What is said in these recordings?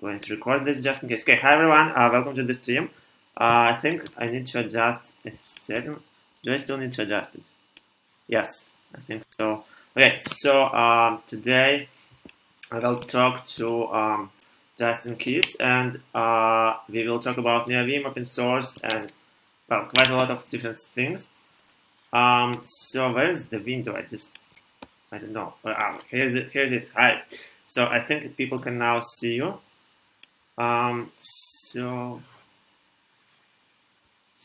going to record this just in case. Okay, hi everyone, welcome to this stream. I think I need to adjust a second. Do I still need to adjust it? Yes, I think so. Okay, so today I will talk to Justin Keys, and we will talk about Niobium, open source, and well, quite a lot of different things. So where is the window? I don't know. Here's it. Here's it. Hi. So I think people can now see you. So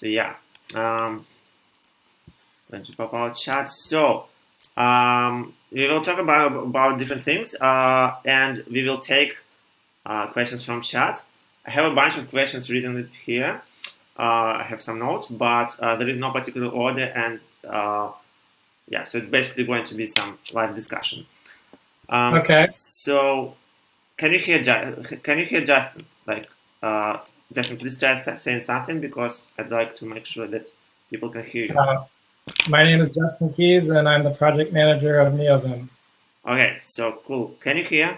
yeah. Going to pop our chat. So we will talk about different things, and we will take questions from chat. I have a bunch of questions written here. I have some notes, but there is no particular order, and yeah, so it's basically going to be some live discussion. Okay. So, can you hear Justin? Like, Justin, please try saying something because I'd like to make sure that people can hear you. My name is Justin Keys, and I'm the project manager of Neovim. Okay, so cool. Can you hear?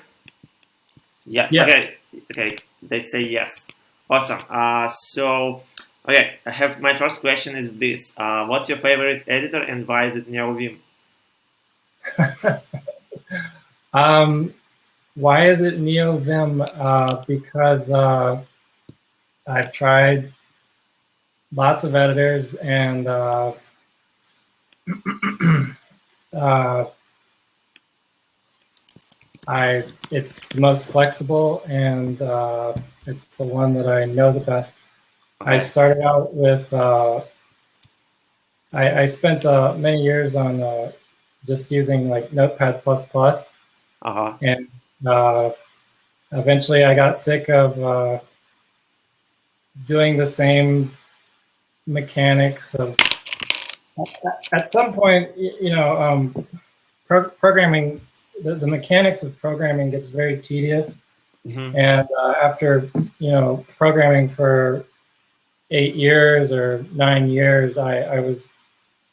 Yes. Yes. Okay. They say yes. Awesome. So, okay. I have my first question is this: what's your favorite editor, and why is it Niobium? Why is it Neovim? Because I've tried lots of editors, and it's the most flexible, and it's the one that I know the best. Okay. I started out with I spent many years on just using like Notepad++. And eventually I got sick of doing the same mechanics of, at some point, programming, the mechanics of programming gets very tedious. Mm-hmm. And after, programming for 8 years or 9 years, I was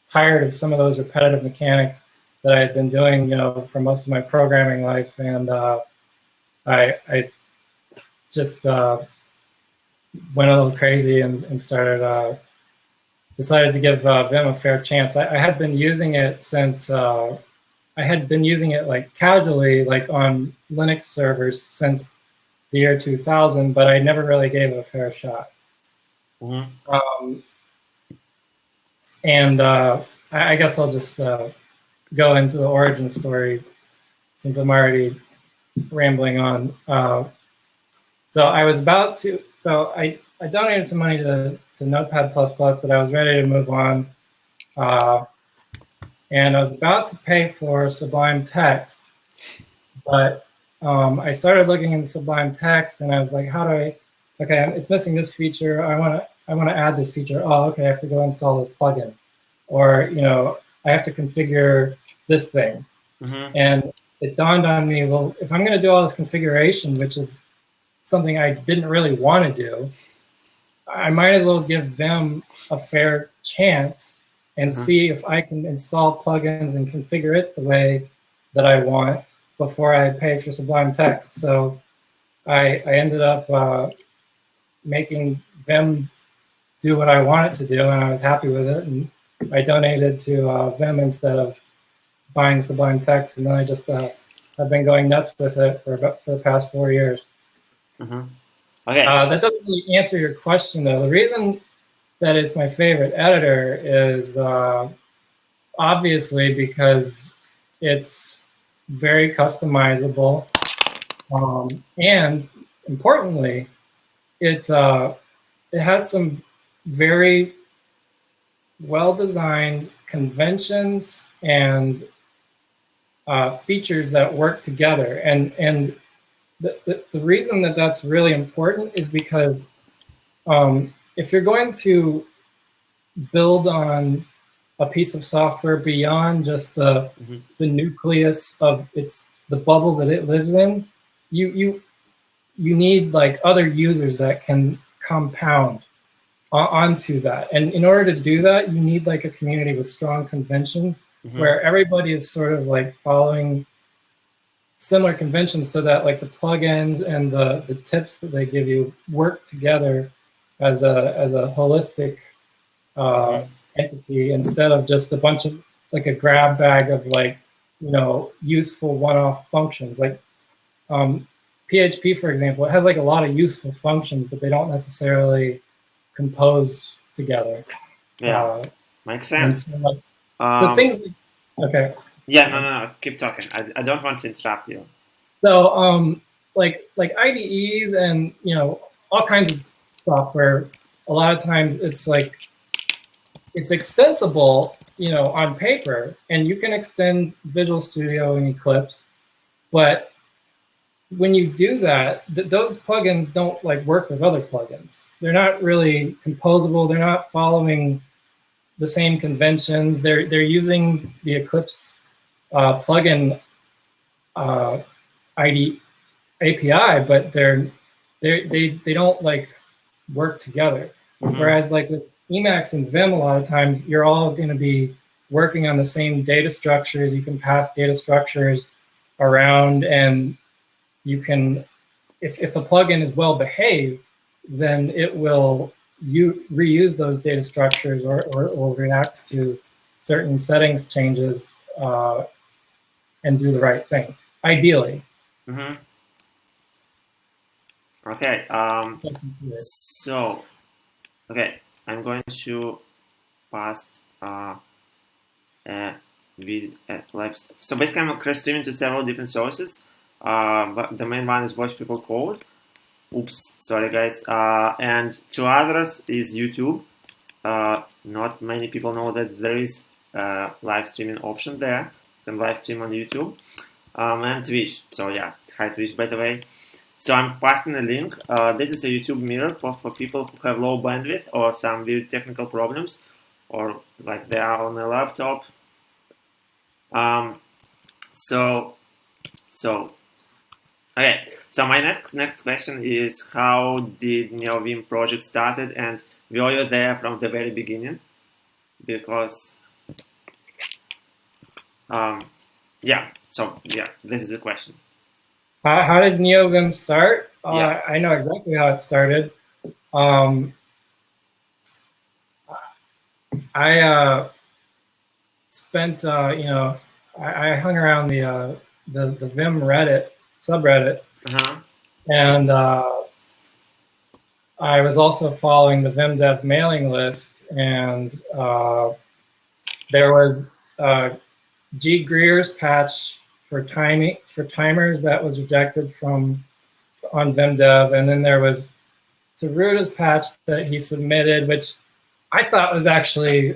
tired of some of those repetitive mechanics that I had been doing, for most of my programming life, and I just went a little crazy and decided to give Vim a fair chance. I had been using it since I had been using it like casually, like on Linux servers since the year 2000, but I never really gave it a fair shot. Mm-hmm. I guess I'll just go into the origin story since I'm already rambling on. So I was about to, I donated some money to Notepad++, but I was ready to move on. And I was about to pay for Sublime Text, but I started looking into Sublime Text, and I was like, how do I, okay, it's missing this feature. I want to add this feature. Oh, okay, I have to go install this plugin. Or, I have to configure this thing. Mm-hmm. And it dawned on me, well, if I'm going to do all this configuration, which is something I didn't really want to do, I might as well give Vim a fair chance and see if I can install plugins and configure it the way that I want before I pay for Sublime Text. So I ended up making Vim do what I want it to do, and I was happy with it. And I donated to Vim instead of buying Sublime Text, and then I just have been going nuts with it for the past 4 years. Mm-hmm. Okay. That doesn't really answer your question, though. The reason that it's my favorite editor is obviously because it's very customizable, and importantly, it has some very well-designed conventions and features that work together. And the reason that that's really important is because if you're going to build on a piece of software beyond just the nucleus of the bubble that it lives in, you need like other users that can compound onto that. And in order to do that, you need like a community with strong conventions where everybody is sort of like following similar conventions so that like the plugins and the tips that they give you work together as a holistic entity instead of just a bunch of like a grab bag of like, you know, useful one-off functions. Like PHP, for example, it has like a lot of useful functions, but they don't necessarily compose together. Yeah, makes sense. So, like, so things like, okay. Yeah, no, keep talking. I don't want to interrupt you. So like IDEs and, you know, all kinds of software, a lot of times it's like, it's extensible, you know, on paper, and you can extend Visual Studio and Eclipse, but when you do that, those plugins don't like work with other plugins. They're not really composable. They're not following the same conventions. They're using the Eclipse plugin ID API, but they don't like work together. Whereas like with Emacs and Vim, a lot of times you're all going to be working on the same data structures. You can pass data structures around, and you can, if a plugin is well behaved, then it will reuse those data structures or react to certain settings changes and do the right thing, ideally. Okay. So, okay, I'm going to pass live. So basically, I'm streaming to several different sources. But the main one is Watch People Code. Oops, sorry guys. And two others is YouTube. Not many people know that there is a live streaming option there. You can live stream on YouTube. And Twitch. So yeah, hi Twitch by the way. So I'm passing a link. This is a YouTube mirror for people who have low bandwidth or some weird technical problems, or like they are on a laptop. Okay, so my next question is, how did Neovim project started, and were you there from the very beginning? Because this is the question. How did Neovim start? Yeah. I know exactly how it started. I spent, you know, I hung around the Vim Reddit subreddit, and I was also following the Vim Dev mailing list, and there was G. Greer's patch for timers that was rejected on Vim Dev, and then there was Tsuruda's patch that he submitted, which I thought was actually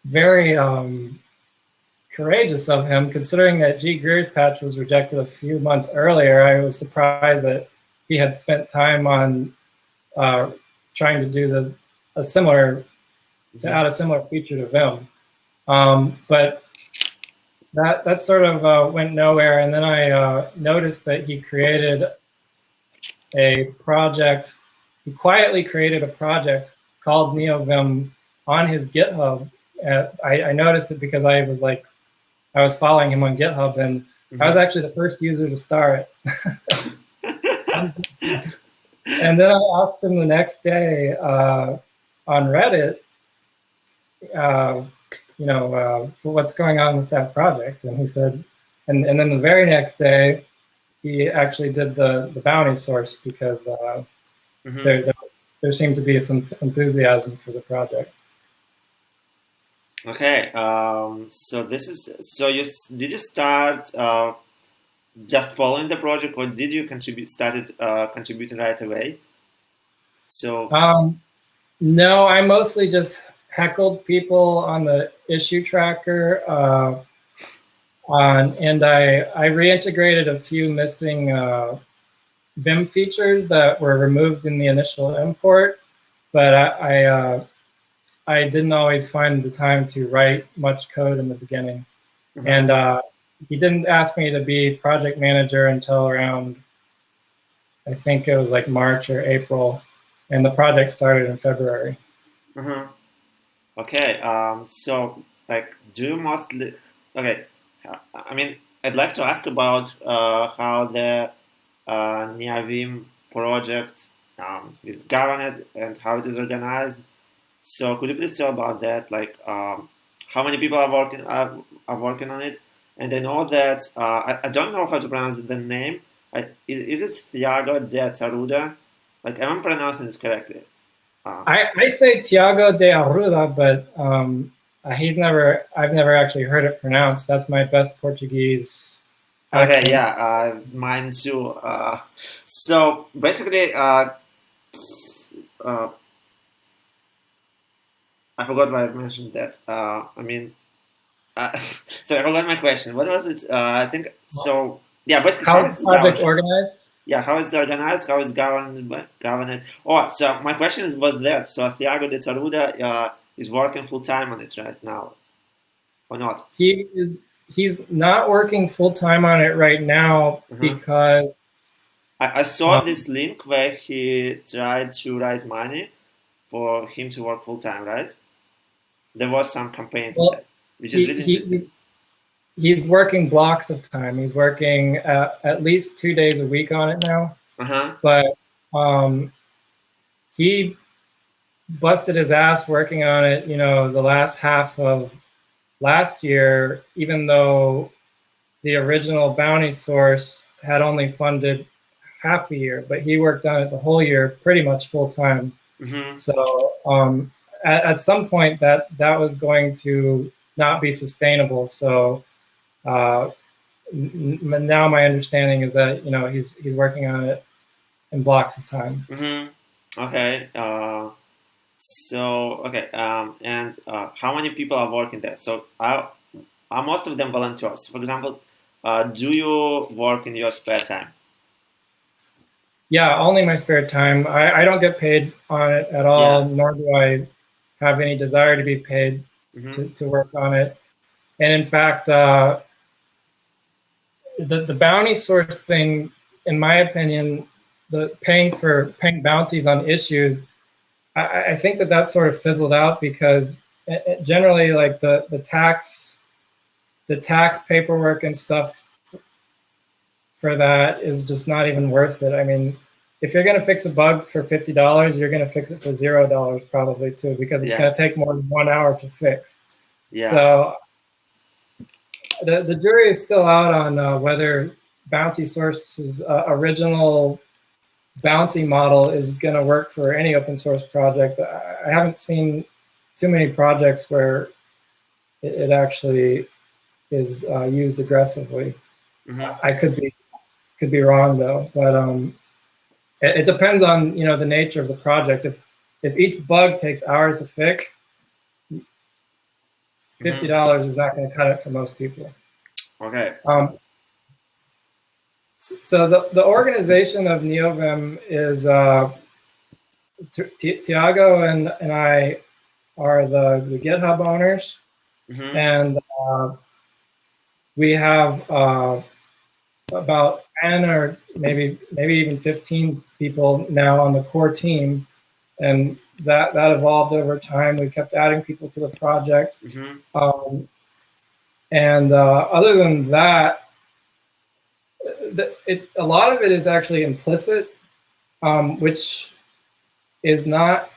very courageous of him, considering that G. Greer's patch was rejected a few months earlier. I was surprised that he had spent time on trying to do add a similar feature to Vim. But that sort of went nowhere, and then I noticed that he created a project. He quietly created a project called Neovim on his GitHub. I noticed it because I was following him on GitHub, and I was actually the first user to start it. And then I asked him the next day on Reddit, you know, what's going on with that project? And he said, and then the very next day, he actually did the bounty source because there seemed to be some enthusiasm for the project. Okay, did you start just following the project, or did you started contributing right away? So no, I mostly just heckled people on the issue tracker, and I reintegrated a few missing Vim features that were removed in the initial import, but I didn't always find the time to write much code in the beginning. And he didn't ask me to be project manager until around, I think it was like March or April, and the project started in February. Okay, so like, do you mostly, okay, I mean, I'd like to ask about how the Niobium project is governed and how it is organized. So could you please tell about that? Like how many people are working on it? And I know that I don't know how to pronounce the name. Is it Thiago de Taruda? Like, am I pronouncing it correctly? I say Thiago de Arruda, but I've never actually heard it pronounced. That's my best Portuguese accent. Okay, yeah, mine too. So basically, I forgot why I mentioned that. I mean, so I forgot my question. What was it? I think so. Yeah, basically how is the project organized? Yeah, how it's organized, how it's governed. Oh, so my question was that. So Thiago de Taruda is working full time on it right now, or not? He's not working full time on it right now because I saw this link where he tried to raise money for him to work full time, right? There was some campaign for that, which is really interesting. He's working blocks of time. He's working at least 2 days a week on it now. But he busted his ass working on it, the last half of last year, even though the original bounty source had only funded half a year, but he worked on it the whole year pretty much full time. So at some point that was going to not be sustainable. So now my understanding is that he's working on it in blocks of time. Okay. And how many people are working there? So are most of them volunteers? For example, do you work in your spare time? Yeah, only my spare time. I don't get paid on it at all, nor do I have any desire to be paid to work on it. And in fact, the bounty source thing, in my opinion, the paying bounties on issues, I think that sort of fizzled out because generally, like the tax paperwork and stuff for that is just not even worth it. I mean, if you're going to fix a bug for $50, you're going to fix it for $0 probably too, because it's going to take more than 1 hour to fix. So the jury is still out on whether Bounty Source's original bounty model is going to work for any open source project. I haven't seen too many projects where it actually is used aggressively. I could be wrong though, but it depends on the nature of the project. If each bug takes hours to fix, $50 is not going to cut it for most people. Okay. So the organization of Neovim is Thiago and I are the GitHub owners, and we have about 10 or maybe even 15 people now on the core team, and that evolved over time. We kept adding people to the project, and other than that, a lot of it is actually implicit, which is not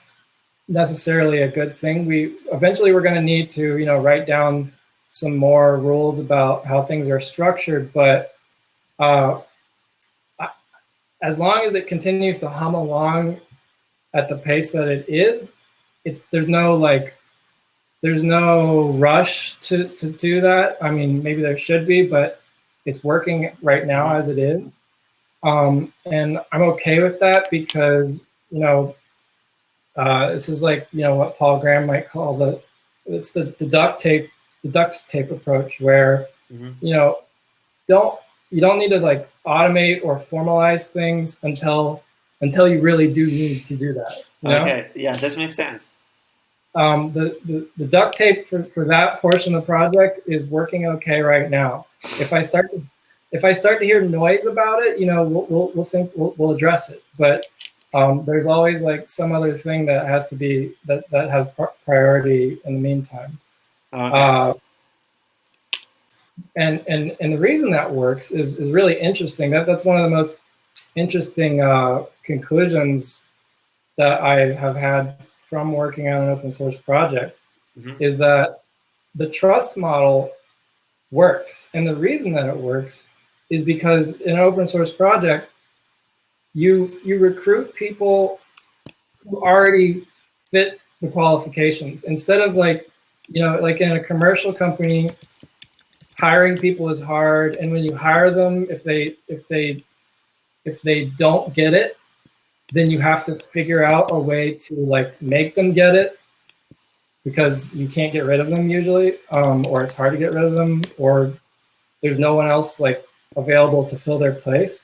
necessarily a good thing. Eventually we're going to need to write down some more rules about how things are structured, but as long as it continues to hum along at the pace that it is, there's no rush to do that. I mean, maybe there should be, but it's working right now as it is. And I'm okay with that because, this is like, what Paul Graham might call the duct tape approach, where, you don't need to automate or formalize things until you really do need to do that. Okay, yeah, this makes sense. The duct tape for that portion of the project is working okay right now. If I start to hear noise about it, we'll address it. But there's always some other thing that has to be that has priority in the meantime. Okay. And the reason that works is really interesting. That's one of the most interesting conclusions that I have had from working on an open source project, is that the trust model works. And the reason that it works is because in an open source project, you recruit people who already fit the qualifications. Instead of like in a commercial company, hiring people is hard, and when you hire them, if they don't get it, then you have to figure out a way to like make them get it, because you can't get rid of them usually, or it's hard to get rid of them, or there's no one else like available to fill their place.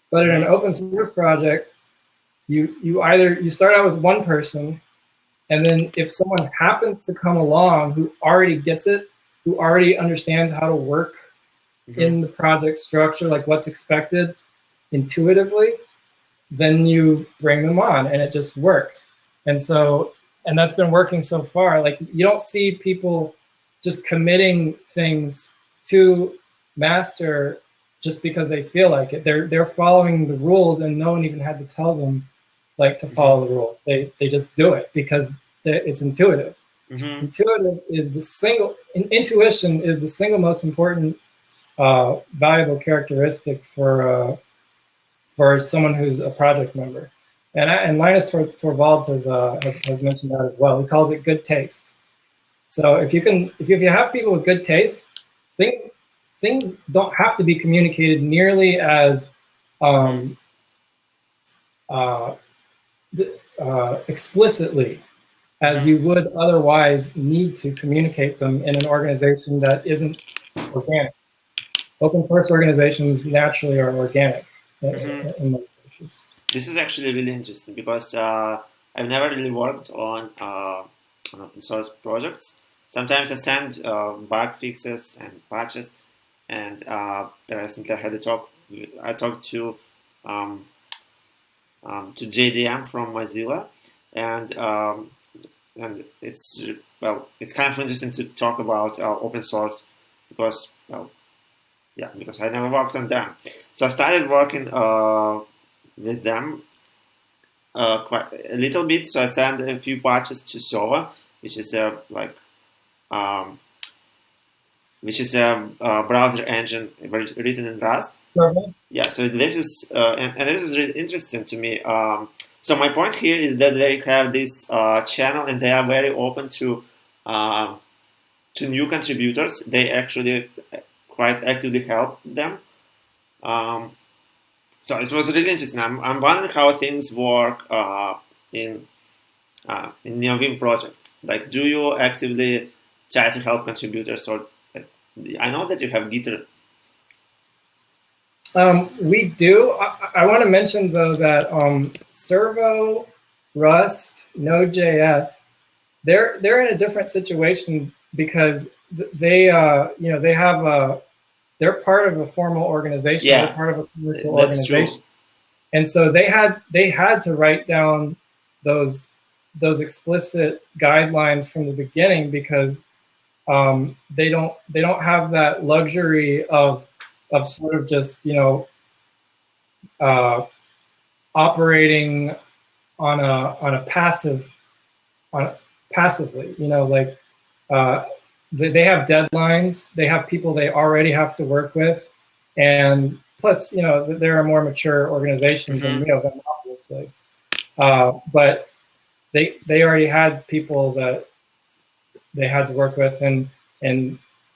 But in an open source project, you start out with one person, and then if someone happens to come along who already gets it, who already understands how to work in the project structure, like what's expected intuitively, then you bring them on, and it just worked. And that's been working so far. Like, you don't see people just committing things to master just because they feel like it. They're following the rules, and no one even had to tell them like to follow the rules. They just do it because it's intuitive. Intuition is the single most important valuable characteristic for someone who's a project member. And Linus Torvalds has mentioned that as well. He calls it good taste. So if you have people with good taste, things don't have to be communicated nearly as explicitly as you would otherwise need to communicate them in an organization that isn't organic. Open source organizations naturally are organic in most cases. This is actually really interesting, because I've never really worked on open source projects. Sometimes I send bug fixes and patches, and recently I talked to JDM from Mozilla, and it's kind of interesting to talk about open source, because I never worked on them. So I started working with them quite a little bit. So I sent a few patches to Sova, which is a browser engine written in Rust. Yeah, so this is and this is really interesting to me. So my point here is that they have this channel, and they are very open to new contributors. They actually quite actively help them. So it was really interesting. I'm wondering how things work in Neovim project. Like, do you actively try to help contributors, or I know that you have Gitter. We do. I want to mention though that Servo, Rust, Node.js, they're in a different situation, because they're part of a formal organization. Yeah, they're part of a commercial that's organization. True. And so they had to write down those explicit guidelines from the beginning, because they don't have that luxury of sort of just operating on a passively. They have deadlines. They have people they already have to work with, and plus, they're a more mature organization than them, obviously. But they already had people that they had to work with, and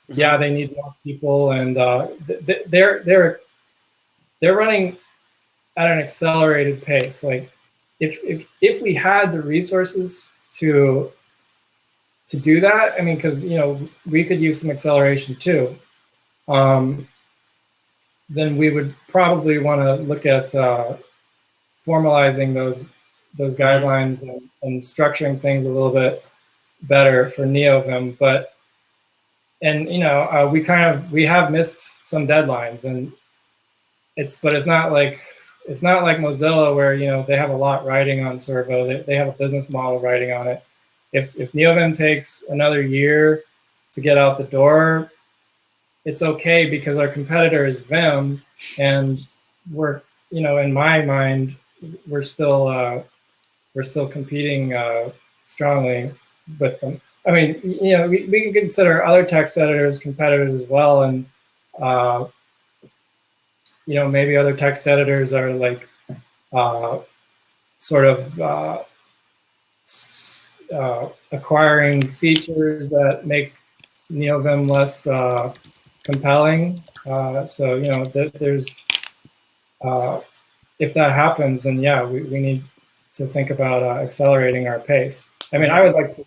yeah, they need more people, and they're running at an accelerated pace. Like, if we had the resources to do that, I mean, because we could use some acceleration too, then we would probably want to look at formalizing those guidelines and structuring things a little bit better for Neovim. But we have missed some deadlines, and it's not like Mozilla, where they have a lot riding on Servo. They have a business model riding on it. If Neovim takes another year to get out the door, it's okay because our competitor is Vim, and we're, in my mind, we're still competing strongly with them. I mean, we can consider other text editors competitors as well, and maybe other text editors are like sort of acquiring features that make Neovim less compelling. So there's if that happens, then yeah, we need to think about accelerating our pace. I mean, I would like to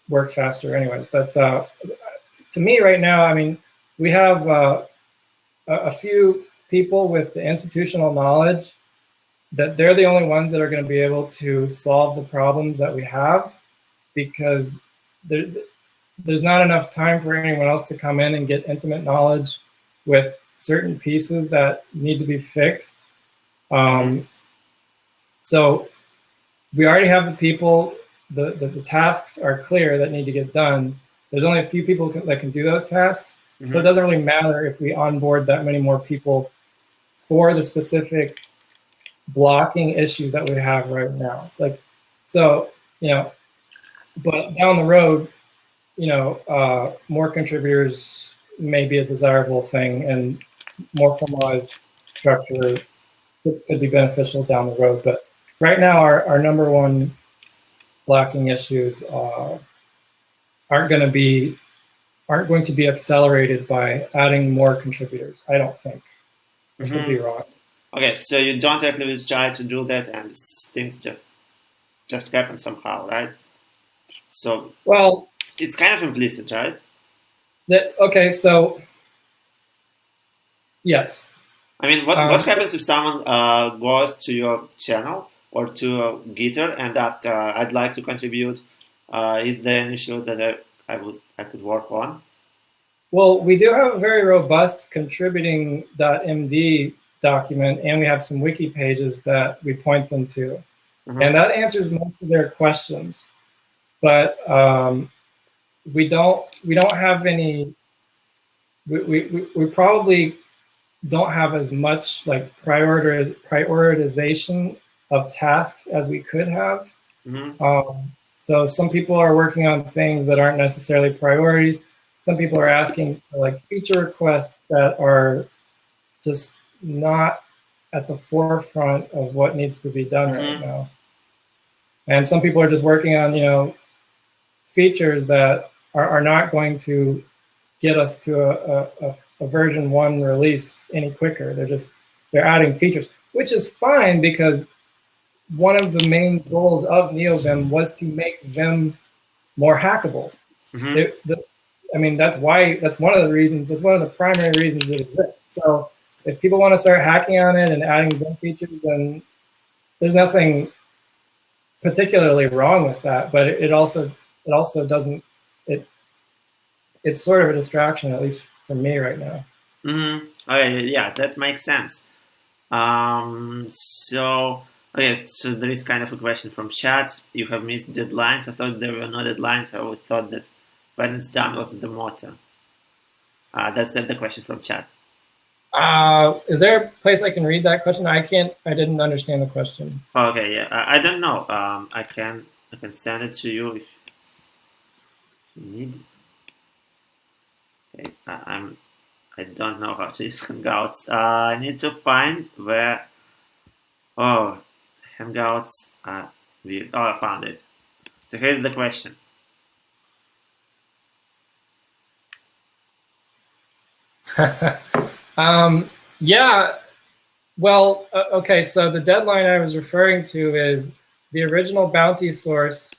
work faster anyways, but to me right now, I mean, we have a few people with the institutional knowledge that they're the only ones that are going to be able to solve the problems that we have, because there's not enough time for anyone else to come in and get intimate knowledge with certain pieces that need to be fixed. So we already have the people, the tasks are clear that need to get done. There's only a few people that can do those tasks. So it doesn't really matter if we onboard that many more people for the specific blocking issues that we have right now. Like, so, but down the road, more contributors may be a desirable thing, and more formalized structure could be beneficial down the road. But right now, our number one blocking issues aren't going to be accelerated by adding more contributors. I don't think. I could be wrong. Okay, so you don't actively try to do that, and things just happen somehow, right? So well, it's kind of implicit, right? Okay, so yes. I mean, what happens if someone goes to your channel or to Gitter and asks, "I'd like to contribute. Is there an issue that I could work on?" Well, we do have a very robust contributing.md document, and we have some wiki pages that we point them to, and that answers most of their questions. But we don't have any. We probably don't have as much like prioritization of tasks as we could have. So some people are working on things that aren't necessarily priorities. Some people are asking for like feature requests that are just not at the forefront of what needs to be done right now. And some people are just working on, features that are not going to get us to a version 1 release any quicker. They're adding features, which is fine, because one of the main goals of Neovim was to make Vim more hackable. I mean, that's one of the primary reasons it exists. So if people want to start hacking on it and adding Vim features, then there's nothing particularly wrong with that. But it also doesn't. It's sort of a distraction, at least for me right now. Okay, yeah, that makes sense. So there is kind of a question from chat. You have missed deadlines. I thought there were no deadlines. I always thought that when it's done was the motto. That's the question from chat. Is there a place I can read that question? I didn't understand the question. Okay, yeah, I don't know. I can send it to you if you need. Okay, I don't know how to use Hangouts. I need to find where. Oh, Hangouts are weird. Oh, I found it. So here's the question. Yeah, well, okay, so the deadline I was referring to is the original bounty source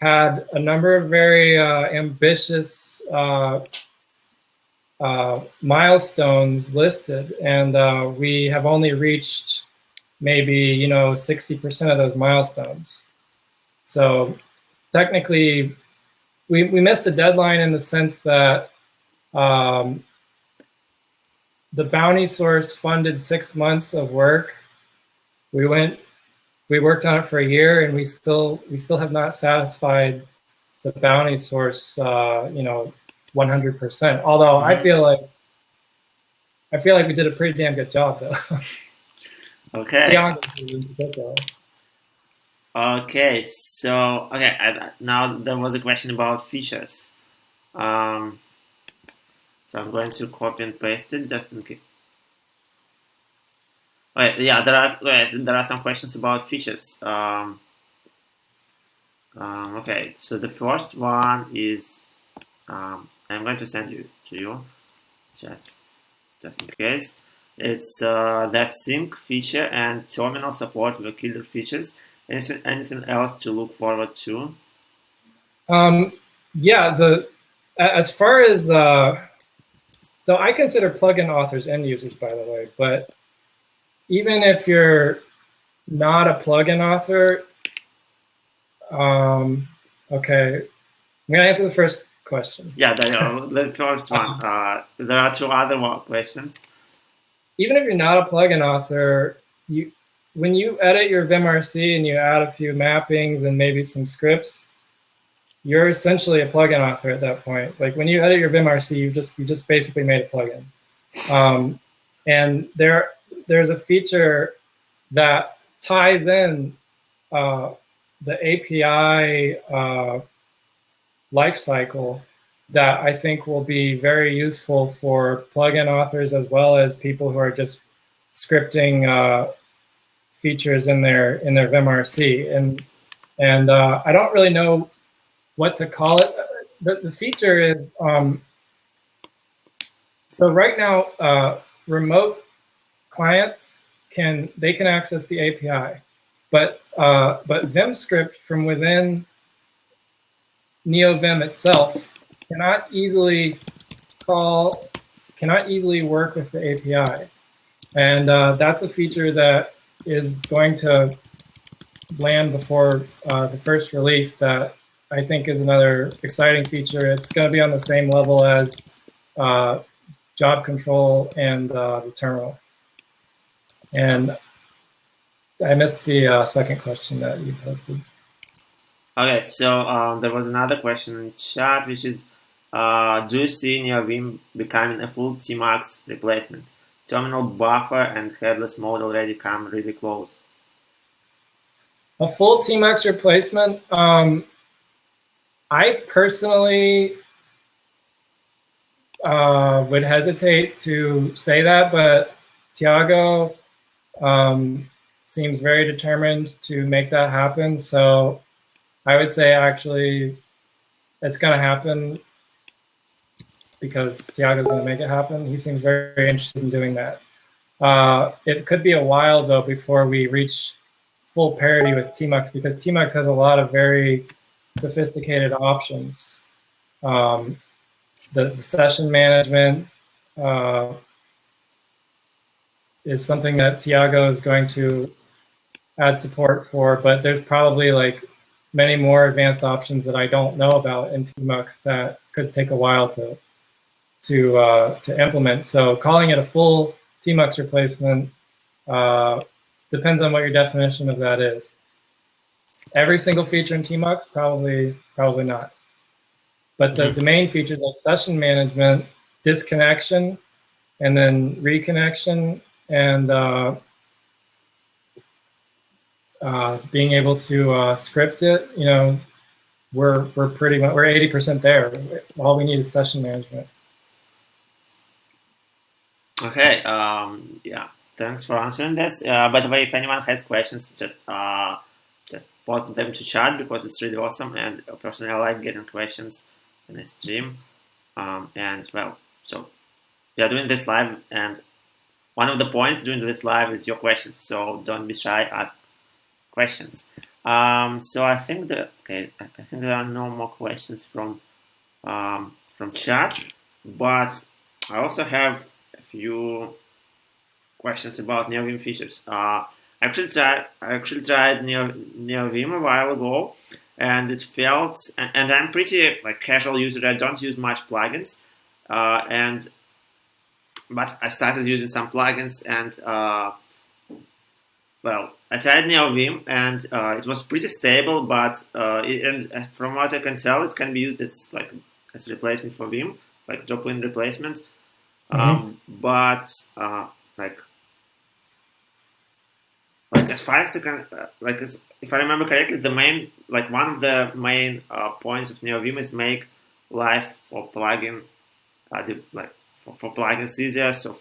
had a number of very ambitious milestones listed, and we have only reached maybe 60% of those milestones. So technically, we missed a deadline in the sense that the bounty source funded 6 months of work. We worked on it for a year, and we still have not satisfied the bounty source 100%. Although I feel like we did a pretty damn good job though. Okay. Okay. So now there was a question about features. So I'm going to copy and paste it just in case. Okay, yeah, there are some questions about features. Okay, so the first one is I'm going to send you to you just in case. It's the sync feature and terminal support were killer features. Anything else to look forward to? Yeah, as far as so I consider plugin authors end users, by the way, but even if you're not a plugin author, okay, I'm gonna answer the first question. Yeah, the first one. There are two other questions. Even if you're not a plugin author, when you edit your vimrc and you add a few mappings and maybe some scripts, you're essentially a plugin author at that point. Like when you edit your vimrc, you just basically made a plugin. And there's a feature that ties in the API lifecycle that I think will be very useful for plugin authors as well as people who are just scripting features in their vimrc. And I don't really know what to call it. The feature is so right now remote clients can access the API, but VimScript from within Neovim itself cannot easily work with the API, and that's a feature that is going to land before the first release. That I think is another exciting feature. It's going to be on the same level as job control and the terminal. And I missed the second question that you posted. Okay, so there was another question in chat, which is, do you see Niobium becoming a full Tmax replacement? Terminal buffer and headless mode already come really close. A full Tmax replacement? I personally would hesitate to say that, but Tiago seems very determined to make that happen. So I would say actually it's going to happen because Tiago's going to make it happen. He seems very, very interested in doing that. It could be a while though before we reach full parity with Tmux, because Tmux has a lot of very sophisticated options. The session management is something that Tiago is going to add support for, but there's probably like many more advanced options that I don't know about in Tmux that could take a while to implement. So calling it a full Tmux replacement depends on what your definition of that is. Every single feature in Tmux, probably not. But the main features like session management, disconnection, and then reconnection, and being able to script it, you know, we're 80% there. All we need is session management. Okay. Yeah. Thanks for answering this. By the way, if anyone has questions, just post them to chat because it's really awesome. And personally, I like getting questions in a stream. And well, so we are doing this live, and one of the points doing this live is your questions. So don't be shy, ask questions. So I think there are no more questions from chat, but I also have a few questions about Neovim features. I actually tried Neovim a while ago, and it felt, and I'm pretty like casual user. I don't use much plugins, but I started using some plugins, and well, I tried Neovim, and it was pretty stable. But and from what I can tell, it can be used as a replacement for Vim. like drop-in replacement. Mm-hmm. Like as far as I can, if I remember correctly, one of the main points of Neovim is make life for plugin for plugins easier. So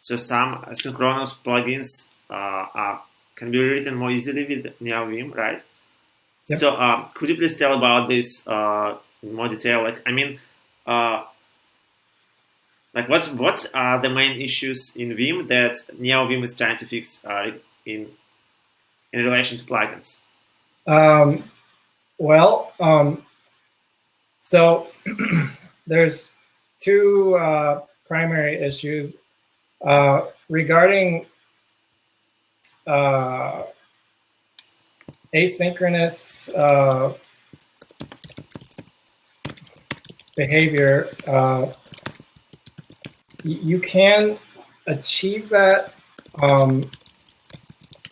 some synchronous plugins can be written more easily with Neovim, right? Yep. So could you please tell about this in more detail? What's the main issues in Vim that Neovim is trying to fix in relation to plugins? Well, so there's two primary issues regarding asynchronous behavior. You can achieve that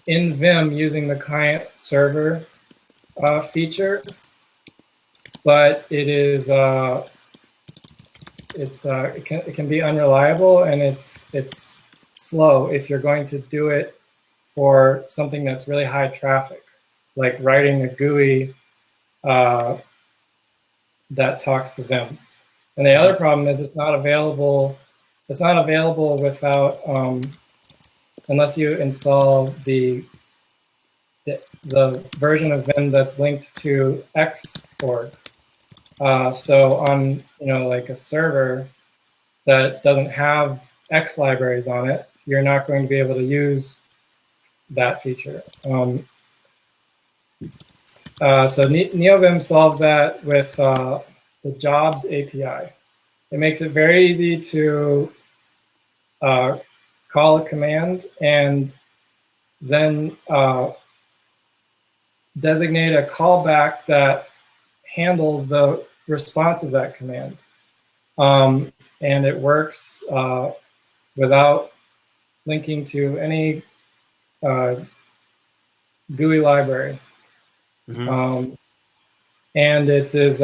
in Vim using the client server feature, but it can be unreliable, and it's slow if you're going to do it for something that's really high traffic, like writing a GUI that talks to Vim. And the other problem is it's not available. It's not available without unless you install the version of Vim that's linked to Xorg. So on like a server that doesn't have X libraries on it, you're not going to be able to use that feature. So Neovim solves that with the jobs API. It makes it very easy to call a command and then designate a callback that handles the response of that command. And it works without linking to any GUI library. Mm-hmm. And it is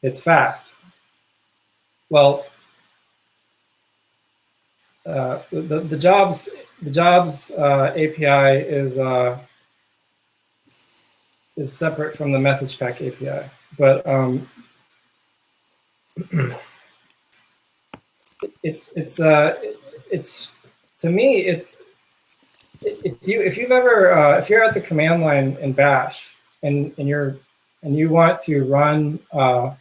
it's fast. Well, the jobs API is separate from the message pack API, but it's to me it's if you're at the command line in Bash and you want to run a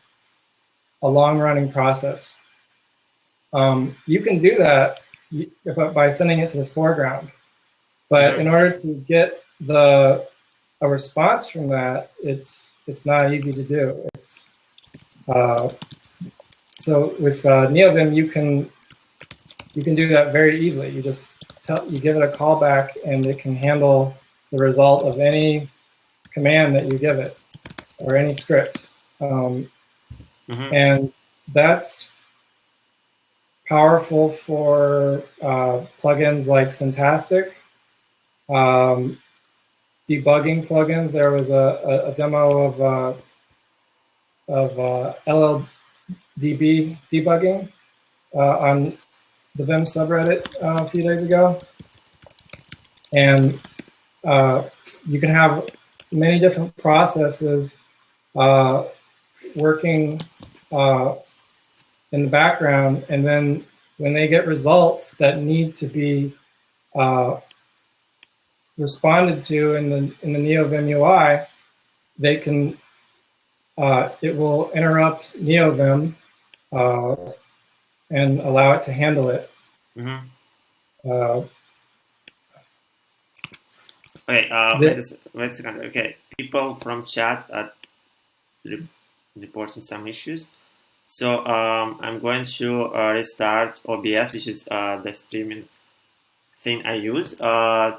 long running process, you can do that by sending it to the foreground. But in order to get a response from that, it's not easy to do. It's so with Neovim you can do that very easily. You just give it a callback, and it can handle the result of any command that you give it or any script, and that's powerful for plugins like Syntastic, debugging plugins. There was a demo of LLDB debugging on the Vim subreddit a few days ago, and you can have many different processes working in the background, and then when they get results that need to be responded to in the Neovim UI, they can it will interrupt Neovim and allow it to handle it. Wait a second. Okay, people from chat are reporting some issues. So I'm going to restart OBS, which is the streaming thing I use to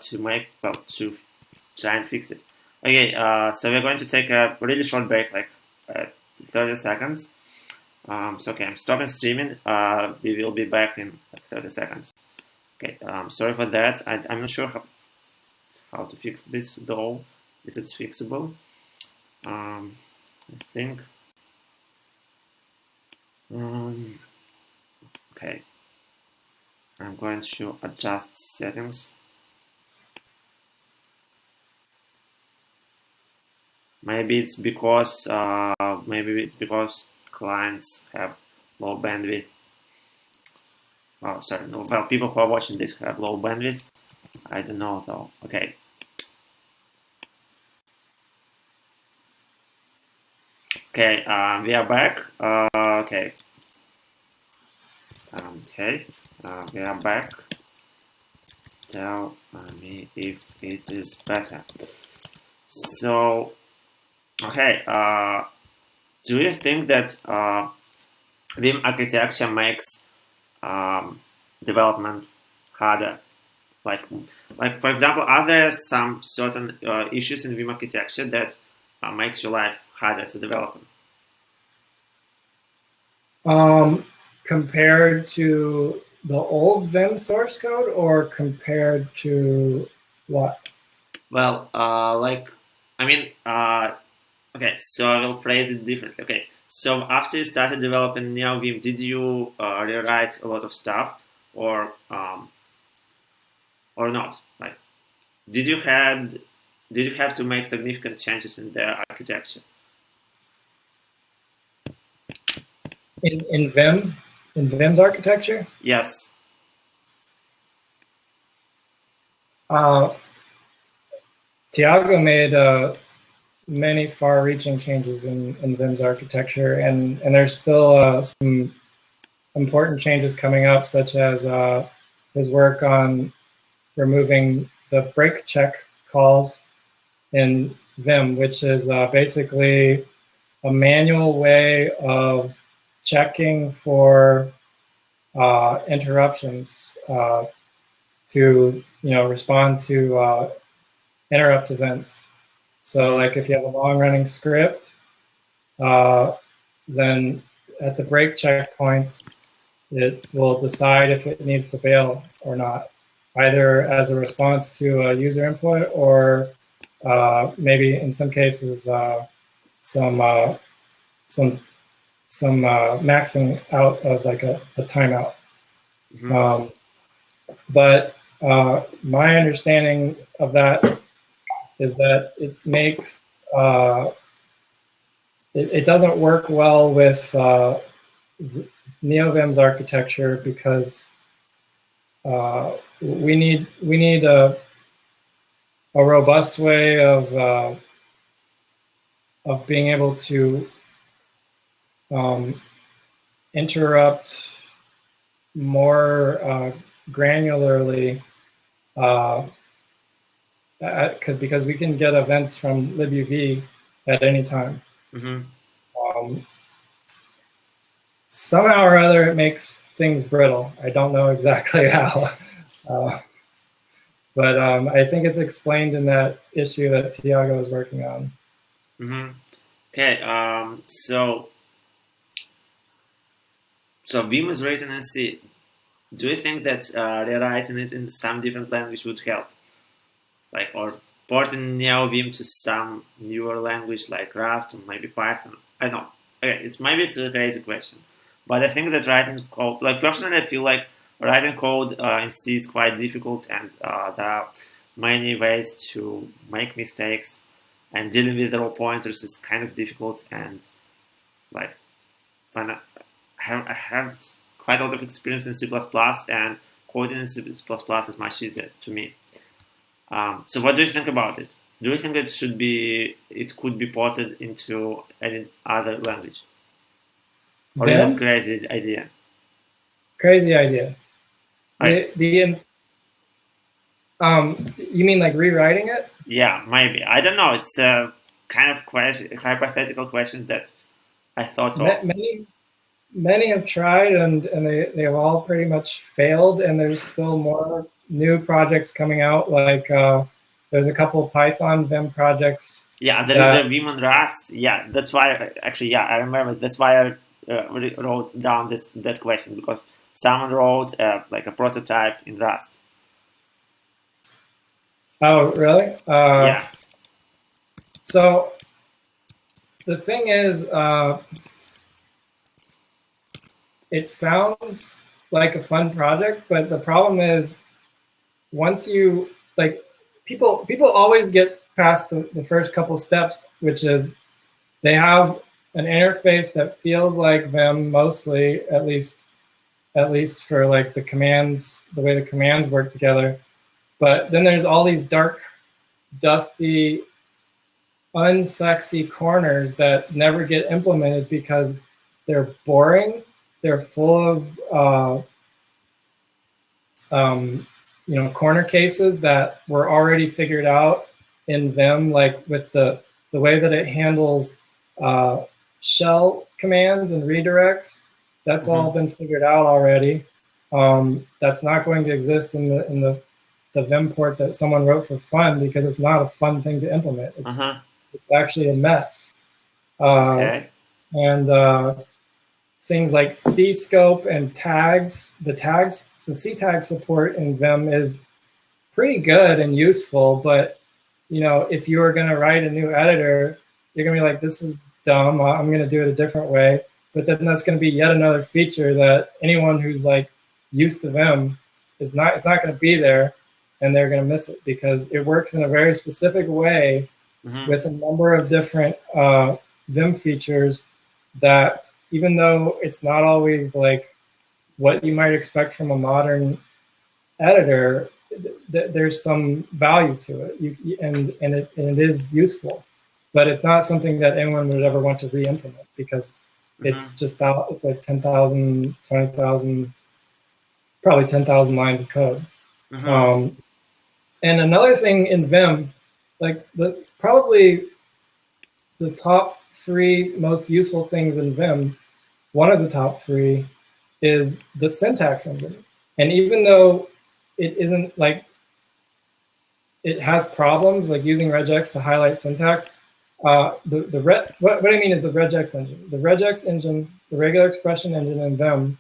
try and fix it. Okay, so we're going to take a really short break, like 30 seconds. So okay, I'm stopping streaming. We will be back in 30 seconds. Okay, sorry for that. I'm not sure how to fix this though, if it's fixable. I think. Okay, I'm going to adjust settings. Maybe it's because clients have low bandwidth. Oh, sorry, no. Well, people who are watching this have low bandwidth. I don't know though. Okay. Okay, we are back. Okay. We are back. Tell me if it is better. So, okay. Do you think that Vim architecture makes development harder? Like for example, are there some certain issues in Vim architecture that makes your life harder as a developer? Compared to the old Vim source code, or compared to what? Well, okay, so I will phrase it differently. Okay, so after you started developing Neovim, did you rewrite a lot of stuff, or not? Like, did you have to make significant changes in the architecture? In Vim, in Vim's architecture? Yes. Tiago made many far-reaching changes in Vim's architecture, and there's still some important changes coming up, such as his work on removing the break check calls in Vim, which is basically a manual way of checking for interruptions to respond to interrupt events. So like if you have a long-running script, then at the break checkpoints, it will decide if it needs to bail or not, either as a response to a user input or maybe in some cases some maxing out of like a timeout. Mm-hmm. But my understanding of that is that it makes it doesn't work well with Neovim's architecture, because we need a robust way of being able to interrupt more granularly, because we can get events from libuv at any time. Mm-hmm. Somehow or other, it makes things brittle. I don't know exactly how, but I think it's explained in that issue that Tiago is working on. Mm-hmm. Okay, so Vim is written in C. Do you think that rewriting it in some different language would help? Like, or porting Neovim to some newer language like Rust or maybe Python? I don't know. Okay, it's maybe still a crazy question. But I think that writing code, like personally, I feel like writing code in C is quite difficult, and there are many ways to make mistakes, and dealing with row pointers is kind of difficult. And like, when I have quite a lot of experience in C++, and coding in C++ is much easier to me. So what do you think about it? Do you think it could be ported into any other language? Or is it crazy idea? Crazy idea. You mean like rewriting it? Yeah, maybe. I don't know. It's a kind of hypothetical question that I thought of. Many have tried, and they have all pretty much failed, and there's still more new projects coming out. Like there's a couple of Python Vim projects. Yeah, there is a Vim and Rust. Yeah, that's why I remember. That's why I wrote down that question, because someone wrote like a prototype in Rust. Oh, really? Yeah. So the thing is, it sounds like a fun project, but the problem is once you like people always get past the first couple steps, which is they have an interface that feels like Vim mostly, at least for like the commands, the way the commands work together. But then there's all these dark, dusty, unsexy corners that never get implemented because they're boring. They're full of corner cases that were already figured out in Vim, like with the way that it handles shell commands and redirects. That's all been figured out already. That's not going to exist in the Vim port that someone wrote for fun, because it's not a fun thing to implement. It's actually a mess. Okay. And things like C-scope and tags, the C-tag support in Vim is pretty good and useful, but if you were going to write a new editor, you're going to be like, this is dumb, I'm going to do it a different way. But then that's going to be yet another feature that anyone who's like used to Vim it's not going to be there, and they're going to miss it because it works in a very specific way with a number of different Vim features that, even though it's not always like what you might expect from a modern editor, there's some value to it, and it is useful, but it's not something that anyone would ever want to re-implement because it's just out. It's like 10,000, 20,000, probably 10,000 lines of code. And another thing in Vim, like probably the top 3 most useful things in Vim, one of the top 3 is the syntax engine. And even though it isn't like, it has problems like using regex to highlight syntax, what I mean is the regex engine. The regex engine, the regular expression engine in Vim,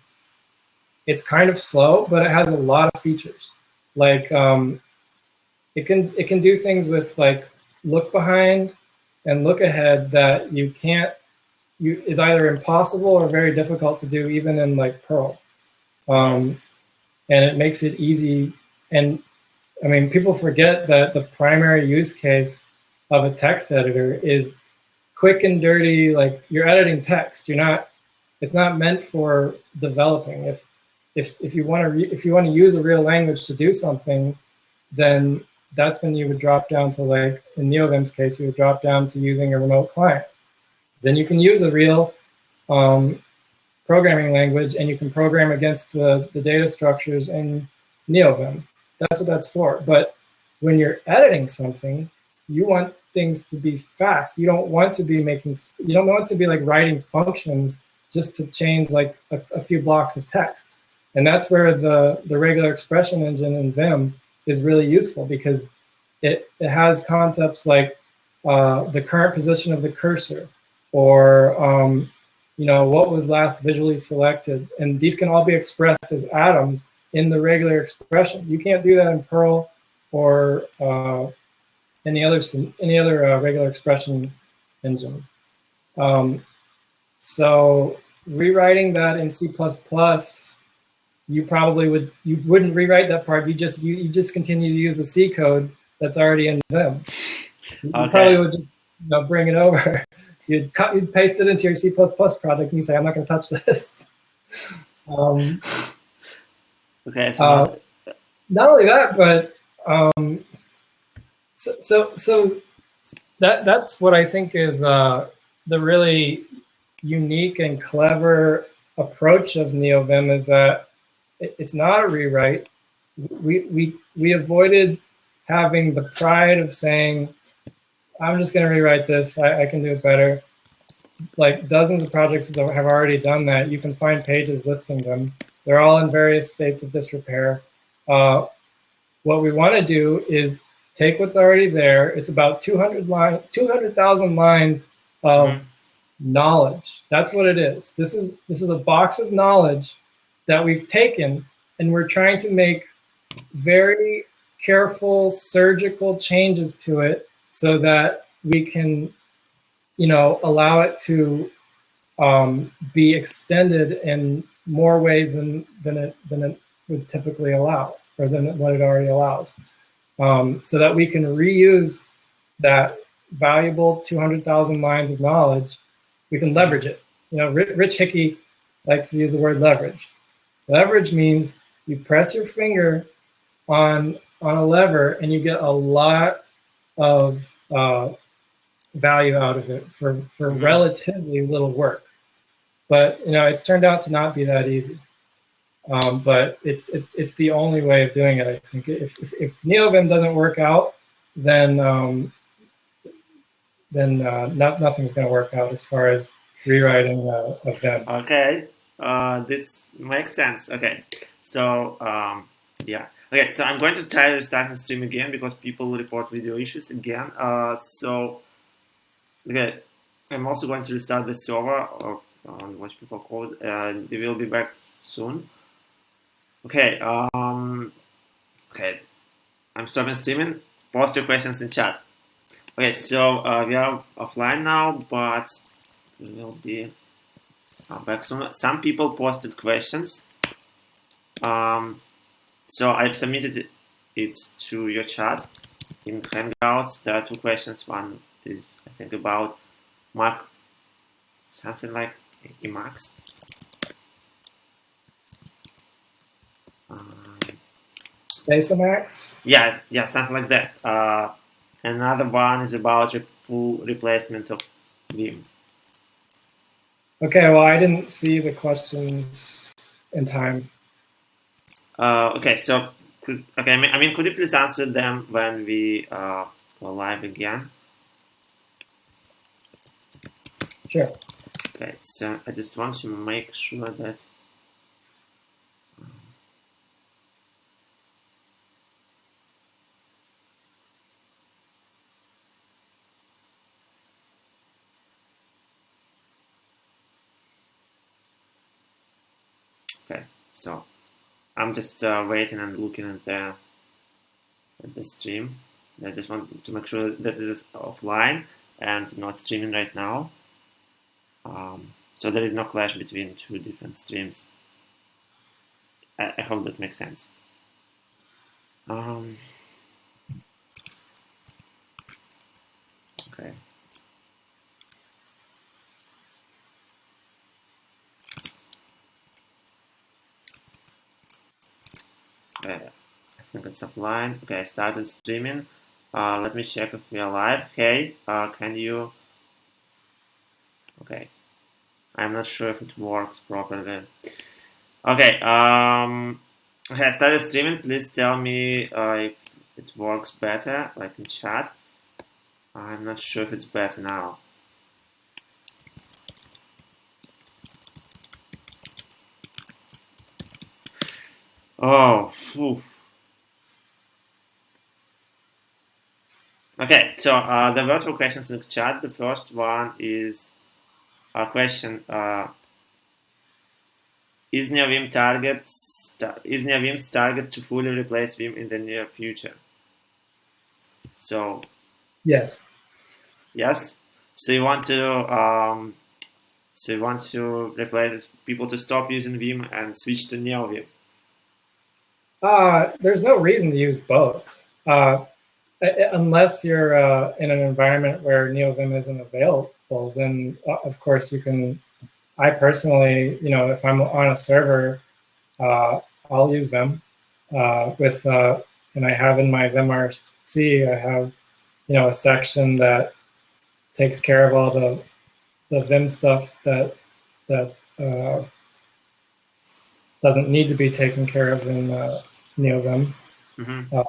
it's kind of slow, but it has a lot of features. Like it can do things with like look behind and look ahead that is either impossible or very difficult to do even in like Perl. And it makes it easy. And I mean, people forget that the primary use case of a text editor is quick and dirty. Like you're editing text. It's not meant for developing. If you want to use a real language to do something, then that's when you would drop down to, like in Neovim's case, you would drop down to using a remote client. Then you can use a real programming language, and you can program against the data structures in Neovim. That's what that's for. But when you're editing something, you want things to be fast. You don't want to be like writing functions just to change like a few blocks of text. And that's where the regular expression engine in Vim is really useful, because it has concepts like the current position of the cursor, or what was last visually selected, and these can all be expressed as atoms in the regular expression. You can't do that in Perl or any other regular expression engine. So rewriting that in C++, you wouldn't rewrite that part. You just continue to use the C code that's already in Vim. You probably would just bring it over. You'd paste it into your C++ project, and you say, I'm not going to touch this. Okay. So not only that, but so that's what I think is the really unique and clever approach of Neovim, is that it's not a rewrite. We avoided having the pride of saying, I'm just going to rewrite this. I can do it better. Like dozens of projects have already done that. You can find pages listing them. They're all in various states of disrepair. What we want to do is take what's already there. It's about 200,000 lines of knowledge. That's what it is. This is a box of knowledge that we've taken, and we're trying to make very careful surgical changes to it so that we can, allow it to be extended and more ways than it would typically allow, or than what it already allows, so that we can reuse that valuable 200,000 lines of knowledge. We can leverage it. You know, Rich Hickey likes to use the word leverage. Leverage means you press your finger on a lever and you get a lot of value out of it for relatively little work. But you know, it's turned out to not be that easy. But it's the only way of doing it. I think if Neovim doesn't work out, then nothing's going to work out as far as rewriting a Vim. Okay, this makes sense. Okay, so yeah. Okay, so I'm going to try to restart the stream again because people report video issues again. So okay, I'm also going to restart the server of what people call it, and we will be back soon. Okay, okay, I'm stopping streaming. Post your questions in chat. Okay, so we are offline now, but we will be back soon. Some people posted questions. So I've submitted it to your chat in Hangouts. There are two questions. One is, I think, about Mark, something like Emacs. SpaceMax? Yeah, something like that. Another one is about a full replacement of Vim. Okay, well, I didn't see the questions in time. Okay, so could you please answer them when we go live again? Sure. Okay, so I just want to make sure that okay, so I'm just waiting and looking at the stream. I just want to make sure that it is offline and not streaming right now. So there is no clash between two different streams. I hope that makes sense. Okay. I think it's offline. Okay, I started streaming. Let me check if we are live. Hey, can you? Okay, I'm not sure if it works properly. Okay, okay, I started streaming. Please tell me if it works better, like in chat. I'm not sure if it's better now. Oh, phew. Okay, so there were two questions in the chat. The first one is a question: is Neovim's target to fully replace Vim in the near future? So yes. Yes. So you want to replace people to stop using Vim and switch to Neovim? There's no reason to use both. Unless you're in an environment where Neovim isn't available, then of course you can. I personally, you know, if I'm on a server, I'll use Vim. And I have in my vimrc, I have, you know, a section that takes care of all the Vim stuff that doesn't need to be taken care of in Neovim. Mm-hmm.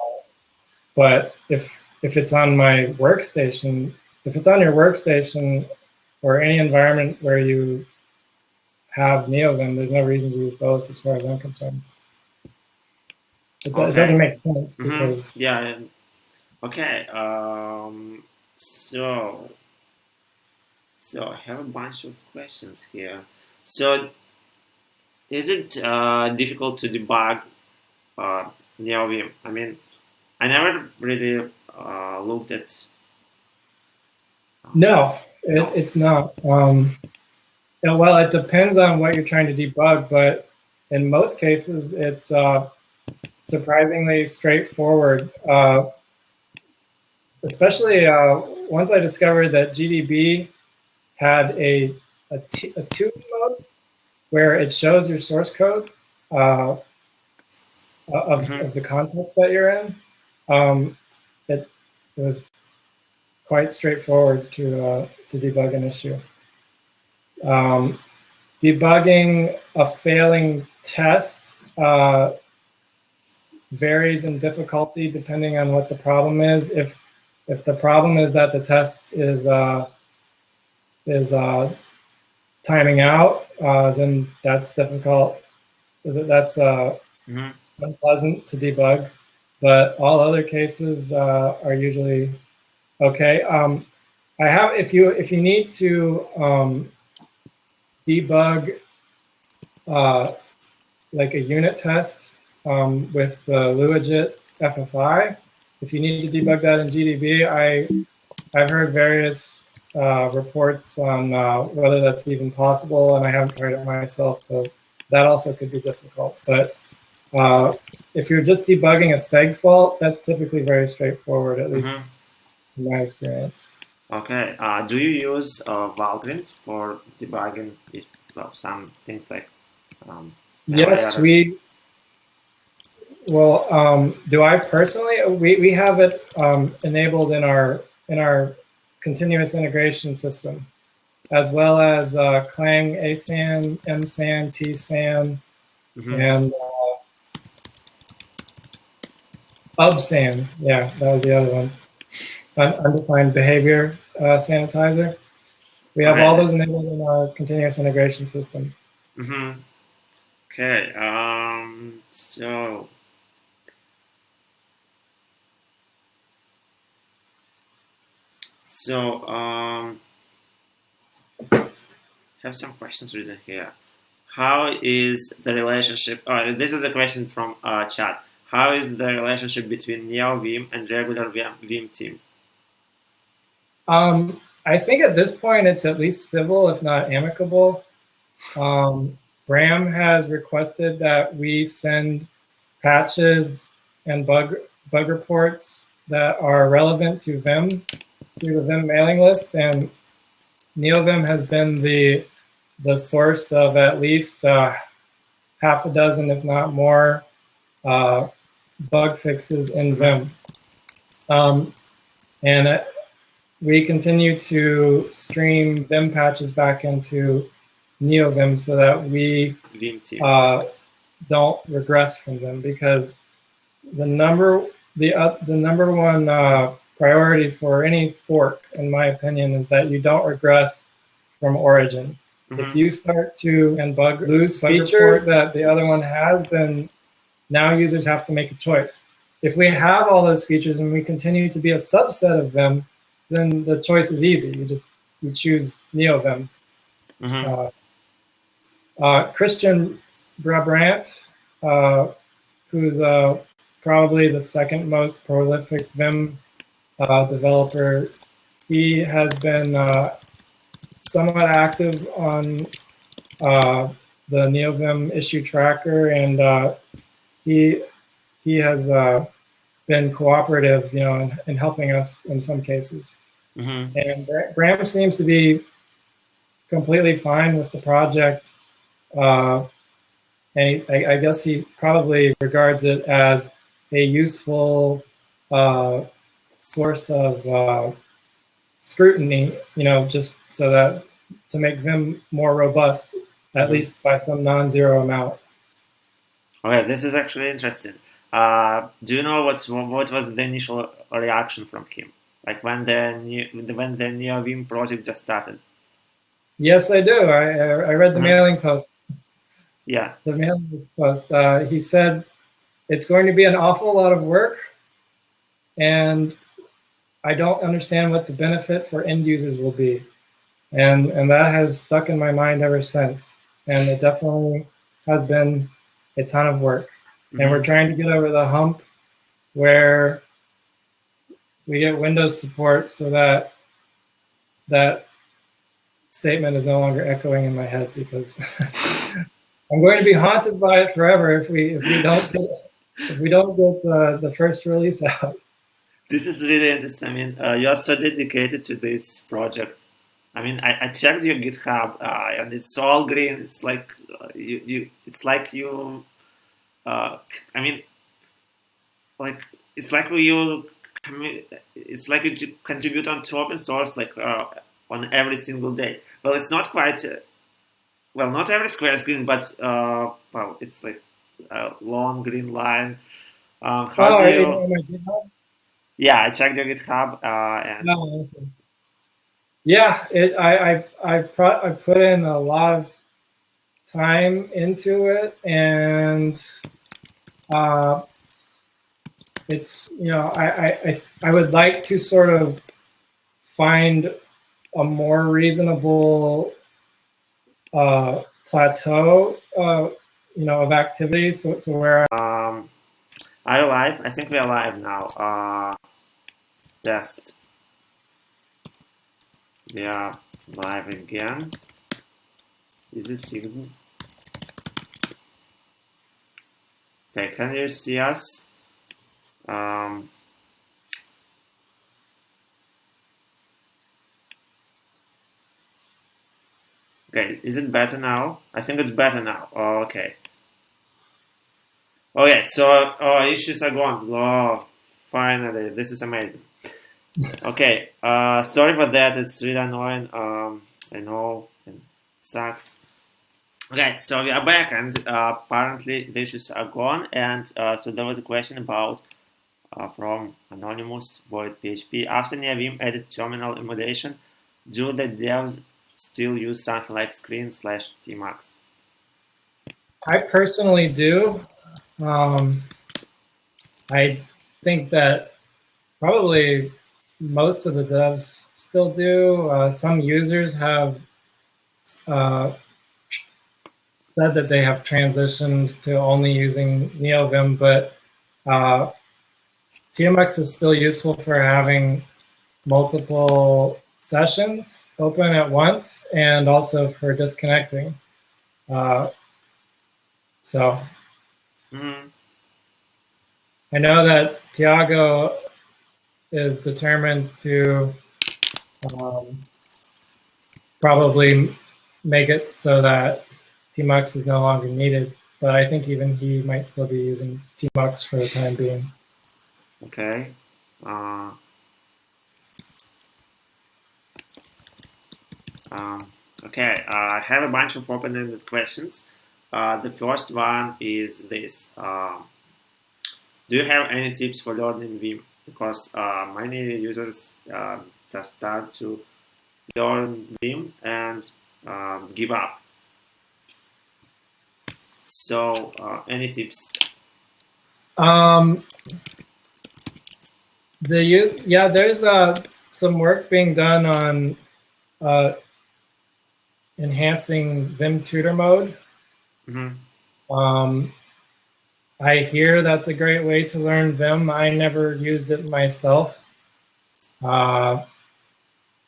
But if it's on my workstation, if it's on your workstation or any environment where you have Neovim, there's no reason to use both as far as I'm concerned. It doesn't make sense because yeah. Okay. So I have a bunch of questions here. So is it difficult to debug Neovim? I mean, I never really looked at. No, it's not. Well, it depends on what you're trying to debug, but in most cases, it's surprisingly straightforward. Especially once I discovered that GDB had a tube mode where it shows your source code of the context that you're in. It was quite straightforward to debug an issue. Debugging a failing test varies in difficulty depending on what the problem is. If the problem is that the test is timing out, then that's difficult. That's unpleasant to debug. But all other cases are usually okay. I have if you need to debug like a unit test with the Luajit FFI. If you need to debug that in GDB, I've heard various reports on whether that's even possible, and I haven't tried it myself, so that also could be difficult. But if you're just debugging a seg fault, that's typically very straightforward, at least in my experience. Okay. Do you use Valgrind for debugging some things like? Yes, we. Well, do I personally? We have it enabled in our continuous integration system, as well as Clang ASAN, MSAN, TSAN, and UBSAN. Yeah, that was the other one. Undefined behavior sanitizer. We have all those enabled in our continuous integration system. Okay. So have some questions written here. How is the relationship? This is a question from chat. How is the relationship between Neovim and regular Vim team? I think at this point it's at least civil, if not amicable. Bram has requested that we send patches and bug reports that are relevant to Vim through the Vim mailing list, and Neovim has been the source of at least half a dozen, if not more, bug fixes in Vim. And we continue to stream Vim patches back into Neovim so that we don't regress from them, because the number one priority for any fork, in my opinion, is that you don't regress from origin. If you start to lose features that the other one has, then now users have to make a choice. If we have all those features and we continue to be a subset of them, then the choice is easy. You choose Neovim. Christian Brabant, who's probably the second most prolific Vim developer, he has been somewhat active on the Neovim issue tracker, and he has been cooperative, in helping us in some cases. And Bram seems to be completely fine with the project. And I guess he probably regards it as a useful source of scrutiny, just so that to make Vim more robust, at least by some non-zero amount. Okay, this is actually interesting. Do you know what was the initial reaction from him? Like when the Neovim project just started? Yes, I do. I read the mailing post. Yeah. The mailing post. He said it's going to be an awful lot of work, and I don't understand what the benefit for end users will be. And that has stuck in my mind ever since. And it definitely has been a ton of work. And we're trying to get over the hump where we get Windows support so that that statement is no longer echoing in my head, because I'm going to be haunted by it forever if we don't get the first release out. This is really interesting. I mean, you are so dedicated to this project. I mean, I checked your GitHub, and it's all green. It's like it's like you. I mean, like it's like it's like you contribute on to open source like on every single day. Well, it's not quite. Well, not every square is green, but well, it's like a long green line. How do you? In my GitHub? Yeah, I checked your GitHub, and No. Okay. Yeah, I put in a lot of time into it, and it's I would like to sort of find a more reasonable plateau of activity, so where are you live? I think we are live now. Test. We are live again. Is it fixed? Okay, can you see us? Okay, is it better now? I think it's better now. Oh, okay. Okay, so issues are gone. Oh, finally, this is amazing. Okay, sorry for that. It's really annoying. I know it sucks. Okay, so we are back, and apparently the issues are gone. And so there was a question about from Anonymous Void PHP. After Niobium added terminal emulation, do the devs still use something like screen/tmux? I personally do. I think that probably most of the devs still do. Some users have said that they have transitioned to only using Neovim, but TMX is still useful for having multiple sessions open at once and also for disconnecting. So I know that Tiago is determined to probably make it so that tmux is no longer needed, but I think even he might still be using tmux for the time being. Okay. Okay, I have a bunch of open-ended questions. The first one is this. Do you have any tips for learning Vim? Because many users just start to learn Vim and give up. So, any tips? There's some work being done on enhancing Vim tutor mode. I hear that's a great way to learn Vim. I never used it myself. The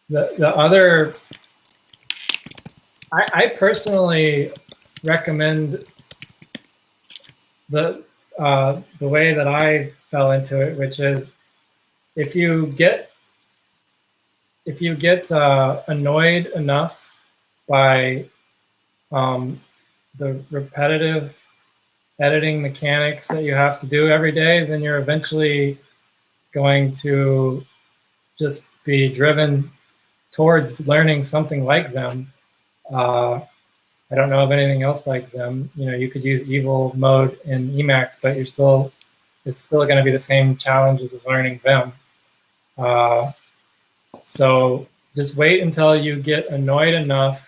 other, I personally recommend the way that I fell into it, which is if you get annoyed enough by the repetitive editing mechanics that you have to do every day, then you're eventually going to just be driven towards learning something like them. I don't know of anything else like them. You could use evil mode in Emacs, but it's still going to be the same challenges of learning Vim. So just wait until you get annoyed enough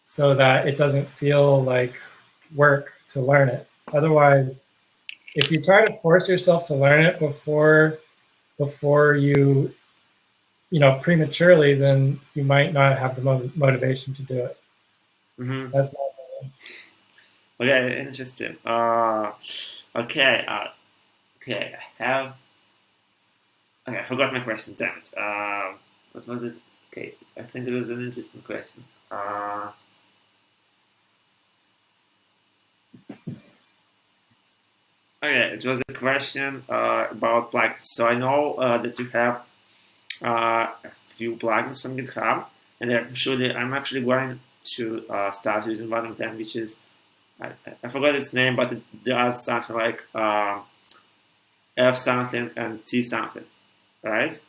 so that it doesn't feel like work to learn it. Otherwise, if you try to force yourself to learn it before you prematurely, then you might not have the motivation to do it. That's my opinion. Okay, interesting. Okay, I forgot my question. Damn it. What was it? Okay, I think it was an interesting question. it was a question about plugins. So I know that you have a few plugins from GitHub, and I'm actually going to start using one of them, which is I forgot its name, but it does something like F something and T something, right?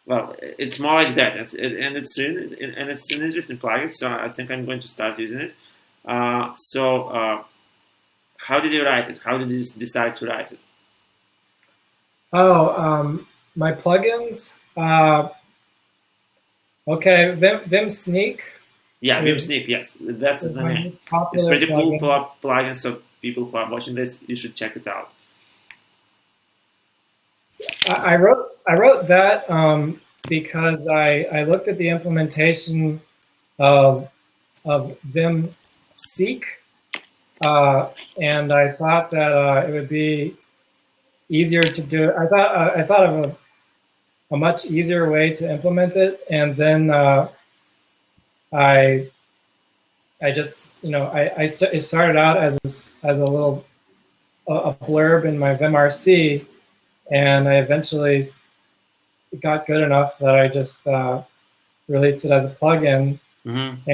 Well, it's more like that, and it's an interesting plugin. So I think I'm going to start using it. How did you write it? How did you decide to write it? Oh, my plugins. Okay, Vim Sneak. Yeah, Vim Sneak. Yes, that's the name. It's pretty cool plugin. So people who are watching this, you should check it out. I wrote that because I looked at the implementation of Vim Seek, and I thought that it would be easier to do. I thought of a much easier way to implement it, and then I just it started out as a little a blurb in my vimrc, and I eventually got good enough that I just released it as a plugin. Mm-hmm.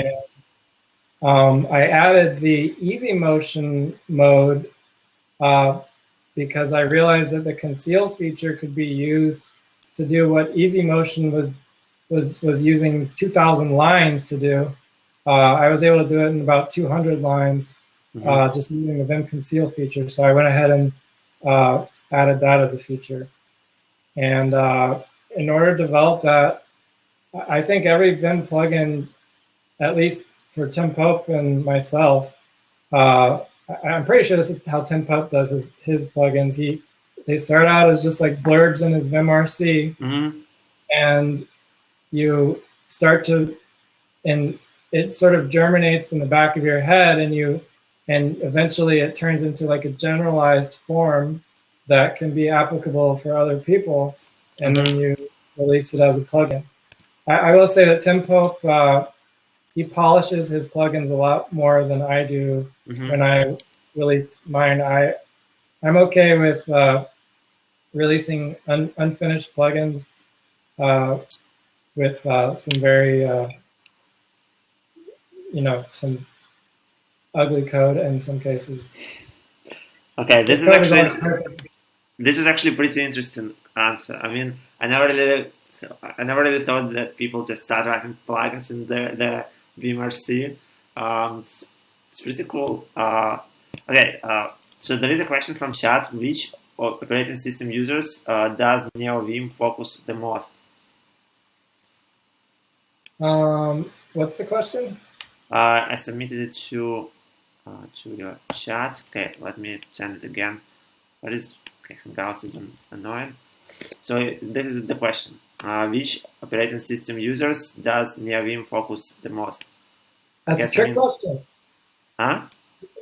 And I added the easy motion mode because I realized that the conceal feature could be used to do what easy motion was using 2,000 lines to do. I was able to do it in about 200 lines, just using the Vim conceal feature. So I went ahead and added that as a feature. And in order to develop that, I think every Vim plugin, at least for Tim Pope and myself, I'm pretty sure this is how Tim Pope does his plugins. They start out as just like blurbs in his vimrc, and you start to, and it sort of germinates in the back of your head, and eventually it turns into like a generalized form that can be applicable for other people, and then you release it as a plugin. I will say that Tim Pope, he polishes his plugins a lot more than I do when I release mine. I'm okay with releasing unfinished plugins with some very, some ugly code in some cases. Okay, this is actually pretty interesting answer. I mean, I never really thought that people just start writing plugins in the vimrc. It's pretty cool. Okay, so there is a question from chat: which operating system users does neovim focus the most? What's the question? I submitted it to your chat. Okay, let me send it again. What is Hangouts is annoying. So this is the question: which operating system users does neovim focus the most? That's a trick question. Huh?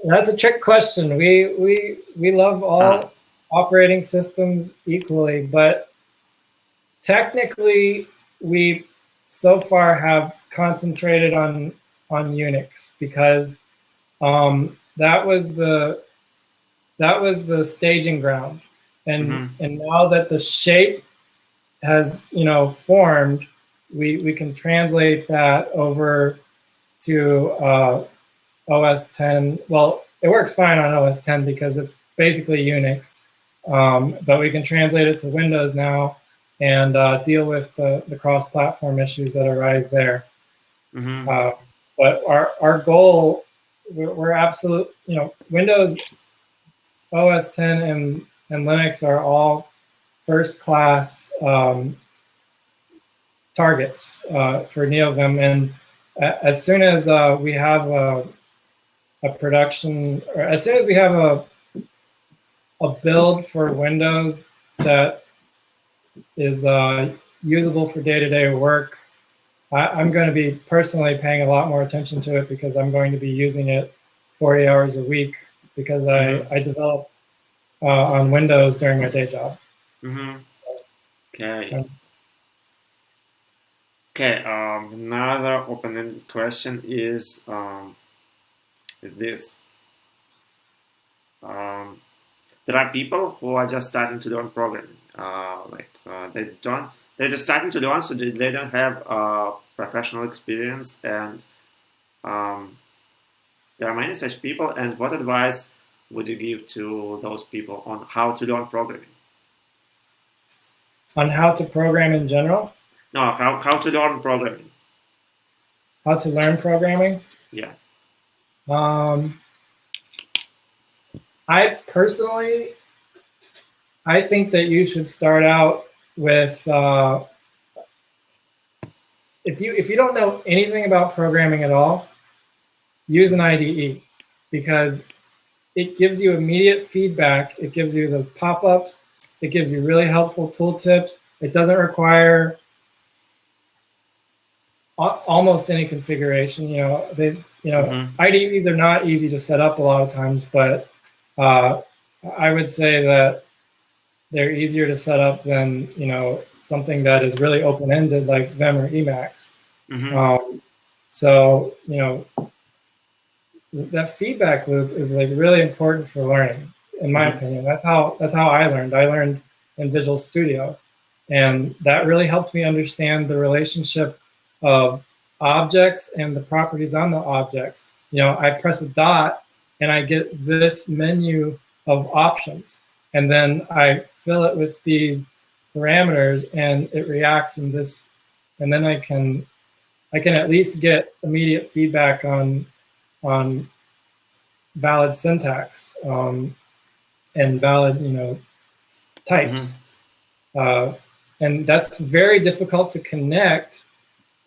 That's a trick question. We love all operating systems equally, but technically we so far have concentrated on Unix because that was the staging ground, and now that the shape has formed, we can translate that over to OS 10. Well, it works fine on OS 10 because it's basically Unix, but we can translate it to Windows now and deal with the cross-platform issues that arise there. But our goal, we're absolute, Windows, OS 10, and Linux are all first-class targets for neovim, and as soon as we have a production, or as soon as we have a build for Windows that is usable for day-to-day work, I'm going to be personally paying a lot more attention to it because I'm going to be using it 40 hours a week because I develop on Windows during my day job. Okay. Okay. Another open-ended question is this: there are people who are just starting to learn programming. They're just starting to learn, so they don't have professional experience, and there are many such people. And what advice would you give to those people on how to learn programming? On how to program in general? No, how to learn programming. How to learn programming? Yeah. I personally, I think that you should start out with if you don't know anything about programming at all, use an IDE, because it gives you immediate feedback. It gives you the pop-ups. It gives you really helpful tooltips. It doesn't require almost any configuration. IDEs are not easy to set up a lot of times, but I would say that they're easier to set up than something that is really open-ended like Vim or Emacs. So that feedback loop is like really important for learning, in my opinion. That's how I learned. I learned in Visual Studio, and that really helped me understand the relationship of objects and the properties on the objects. I press a dot and I get this menu of options, and then I fill it with these parameters and it reacts in this, and then I can at least get immediate feedback on valid syntax and valid types. And that's very difficult to connect,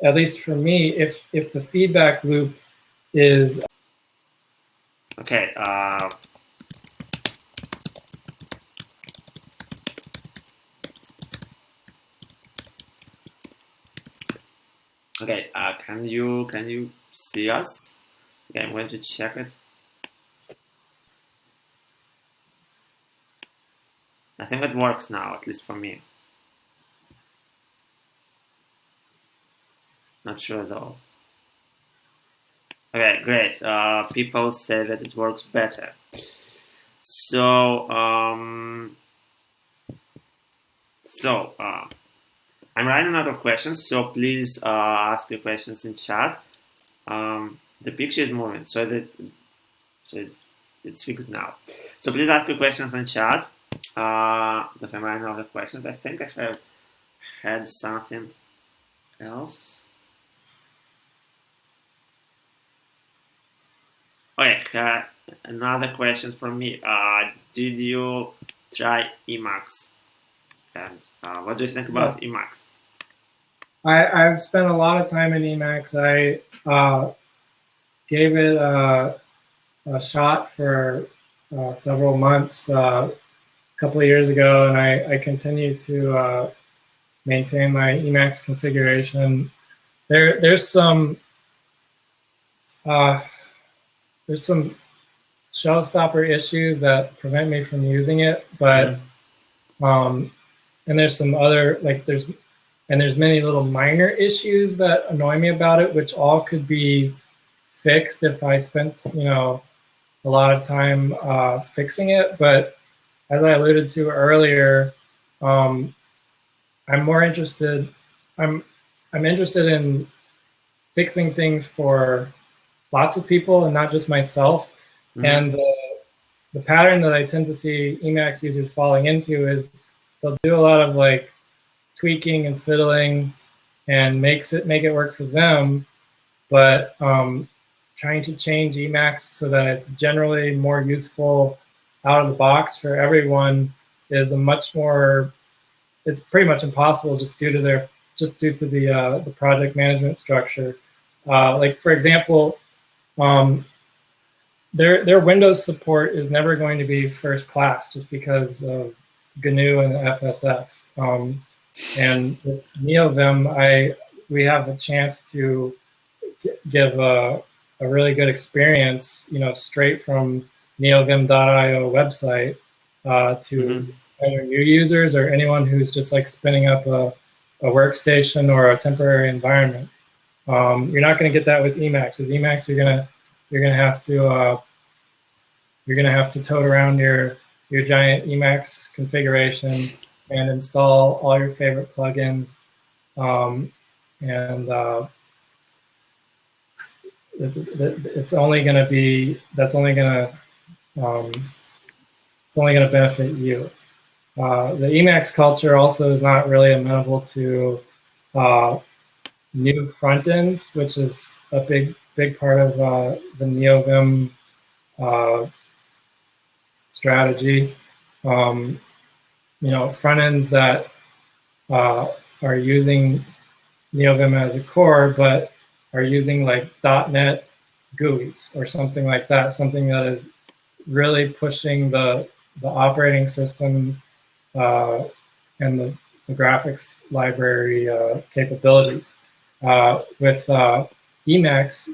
at least for me, if the feedback loop is okay. Okay, can you see us? Okay, I'm going to check it. I think it works now, at least for me. Not sure though. Okay, great. People say that it works better. So, I'm running out of questions, so please ask your questions in chat. The picture is moving, so it's fixed now. So please ask your questions in chat, because I'm running out of questions. I think I have had something else. Okay, another question from me. Did you try Emacs? And what do you think about Emacs? I've spent a lot of time in Emacs. I gave it a shot for several months a couple of years ago, and I continue to maintain my Emacs configuration. There's some showstopper issues that prevent me from using it, but and there's some other there's many little minor issues that annoy me about it, which all could be fixed if I spent a lot of time fixing it. But as I alluded to earlier, I'm interested in fixing things for lots of people and not just myself. And the pattern that I tend to see Emacs users falling into is they'll do a lot of tweaking and fiddling and make it work for them, but trying to change Emacs so that it's generally more useful out of the box for everyone is it's pretty much impossible just due to the project management structure. For example, their Windows support is never going to be first class just because of GNU and FSF. And with Neovim, we have a chance to give a really good experience, straight from neovim.io website to either new users or anyone who's just spinning up a workstation or a temporary environment. You're not going to get that with Emacs. With Emacs, you're gonna have to you're going to have to tote around your giant Emacs configuration and install all your favorite plugins. It's only going to be, it's only going to benefit you. The Emacs culture also is not really amenable to new front ends, which is a big part of the Neovim strategy. Front ends that are using Neovim as a core, but are using like .NET GUIs or something like that, something that is really pushing the operating system and the graphics library capabilities. With Emacs,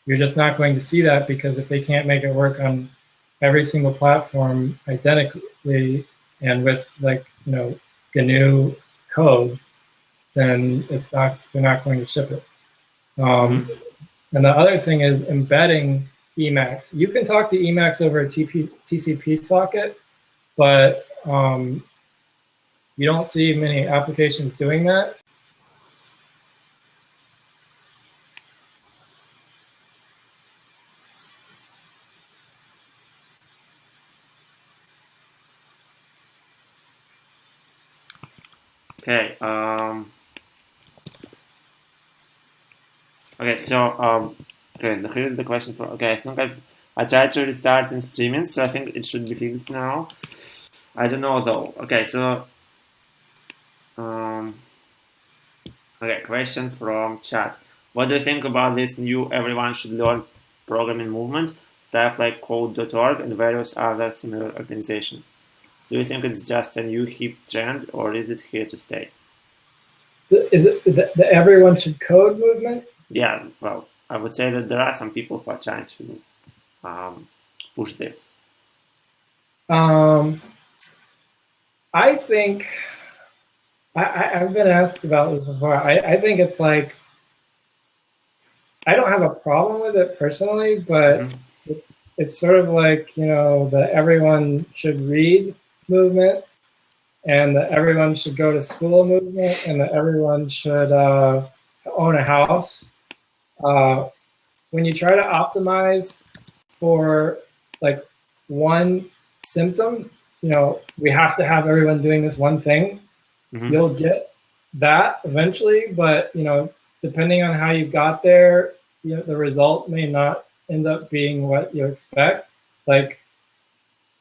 you're just not going to see that, because if they can't make it work on every single platform identically and with GNU code, then they're not going to ship it. And the other thing is embedding Emacs. You can talk to Emacs over a TCP socket, but you don't see many applications doing that. Okay. Okay. So okay. Here's the question for. Okay, I think I tried to restart in streaming, so I think it should be fixed now. I don't know though. Okay. So okay. Question from chat. What do you think about this new everyone should learn programming movement, stuff like code.org and various other similar organizations? Do you think it's just a new hip trend, or is it here to stay? Is it the everyone should code movement? Yeah, well, I would say that there are some people who are trying to push this. I think I've been asked about this before. I think it's like, I don't have a problem with it personally, but it's sort of like, the everyone should read movement, and the everyone should go to school movement, and the everyone should own a house. When you try to optimize for like one symptom, we have to have everyone doing this one thing. You'll get that eventually, but depending on how you got there, the result may not end up being what you expect. Like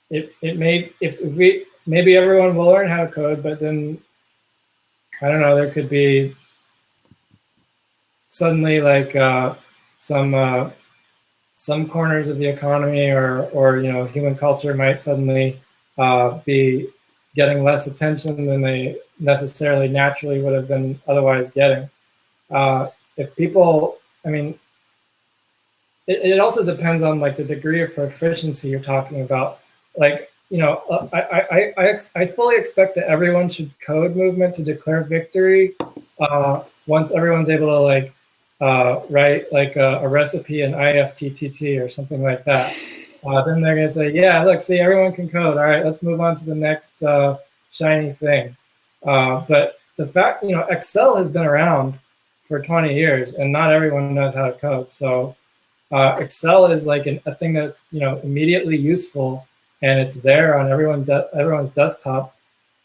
it may, maybe everyone will learn how to code, but then I don't know, there could be suddenly like some corners of the economy or human culture might suddenly be getting less attention than they necessarily naturally would have been otherwise getting. If people, I mean, it also depends on like the degree of proficiency you're talking about. Like, I fully expect that everyone should code movement to declare victory once everyone's able to like write like a recipe in IFTTT or something like that. Then they're going to say, yeah, look, see, everyone can code. All right, let's move on to the next shiny thing. But the fact, Excel has been around for 20 years, and not everyone knows how to code. So Excel is like a thing that's, immediately useful, and it's there on everyone's desktop,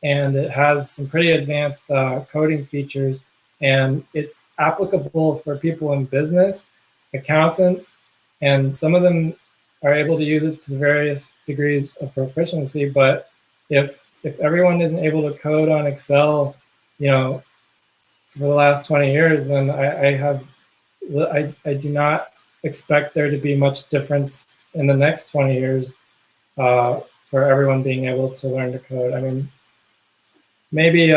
and it has some pretty advanced coding features, and it's applicable for people in business, accountants, and some of them are able to use it to various degrees of proficiency. But if everyone isn't able to code on Excel, for the last 20 years, then I do not expect there to be much difference in the next 20 years for everyone being able to learn to code. I mean, maybe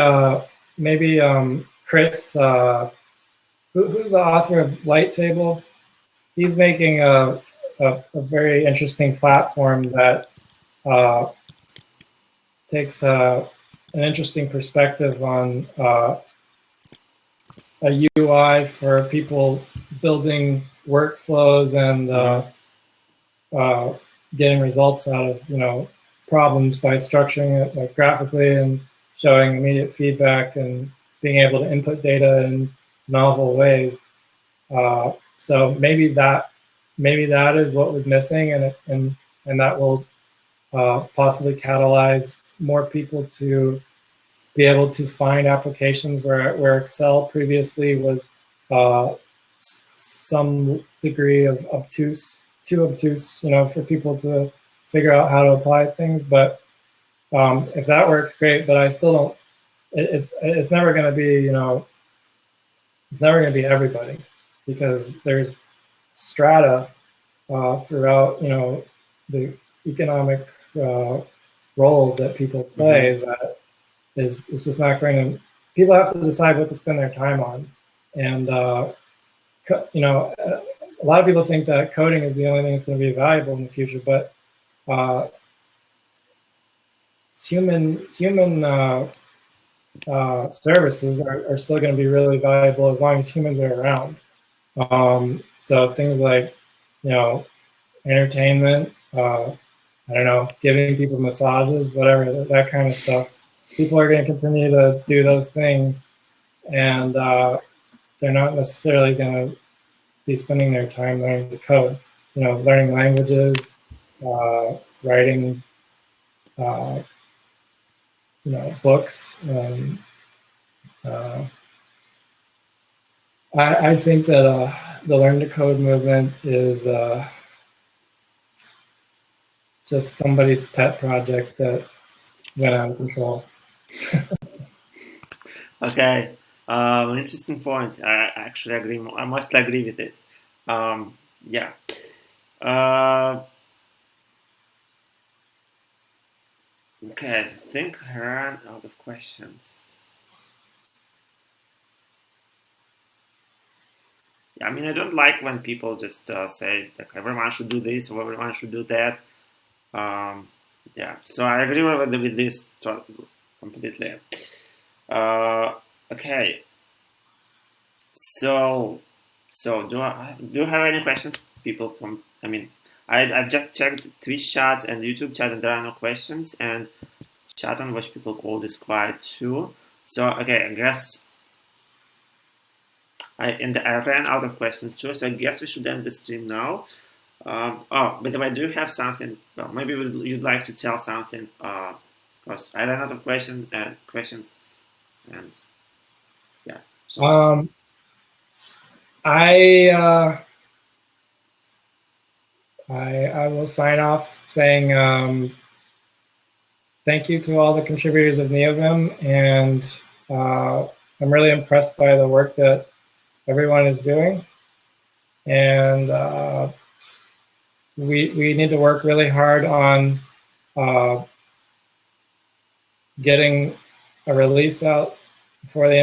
Chris, who's the author of Light Table? He's making a very interesting platform that takes an interesting perspective on a UI for people building workflows and getting results out of problems by structuring it like graphically and showing immediate feedback and being able to input data in novel ways. So maybe that is what was missing, and that will possibly catalyze more people to be able to find applications where Excel previously was some degree of too obtuse, for people to figure out how to apply things. But if that works, great. But I still don't. It's never going to be, it's never going to be everybody, because there's strata throughout, the economic roles that people play, that is just not going to. People have to decide what to spend their time on, and a lot of people think that coding is the only thing that's going to be valuable in the future, but human services are still going to be really valuable as long as humans are around. So things like, entertainment, I don't know, giving people massages, whatever, that kind of stuff. People are going to continue to do those things, and they're not necessarily going to be spending their time learning to code. Learning languages, writing, books. I think that the Learn to Code movement is just somebody's pet project that went out of control. Okay, interesting point. I actually agree. I must agree with it. Yeah. Okay, I think I ran out of questions. Yeah, I mean, I don't like when people just say like everyone should do this or everyone should do that. Yeah, so I agree with this completely. Okay. So do you have any questions, people? From I've just checked Twitch chat and YouTube chat, and there are no questions. And chat on which people call is quiet too. So okay, I guess I ran out of questions too. So I guess we should end the stream now. Oh, by the way, do you have something? Well, maybe you'd like to tell something. Because I ran out of questions, and yeah. So. I will sign off saying thank you to all the contributors of Neovim, and I'm really impressed by the work that everyone is doing, and we need to work really hard on getting a release out before the end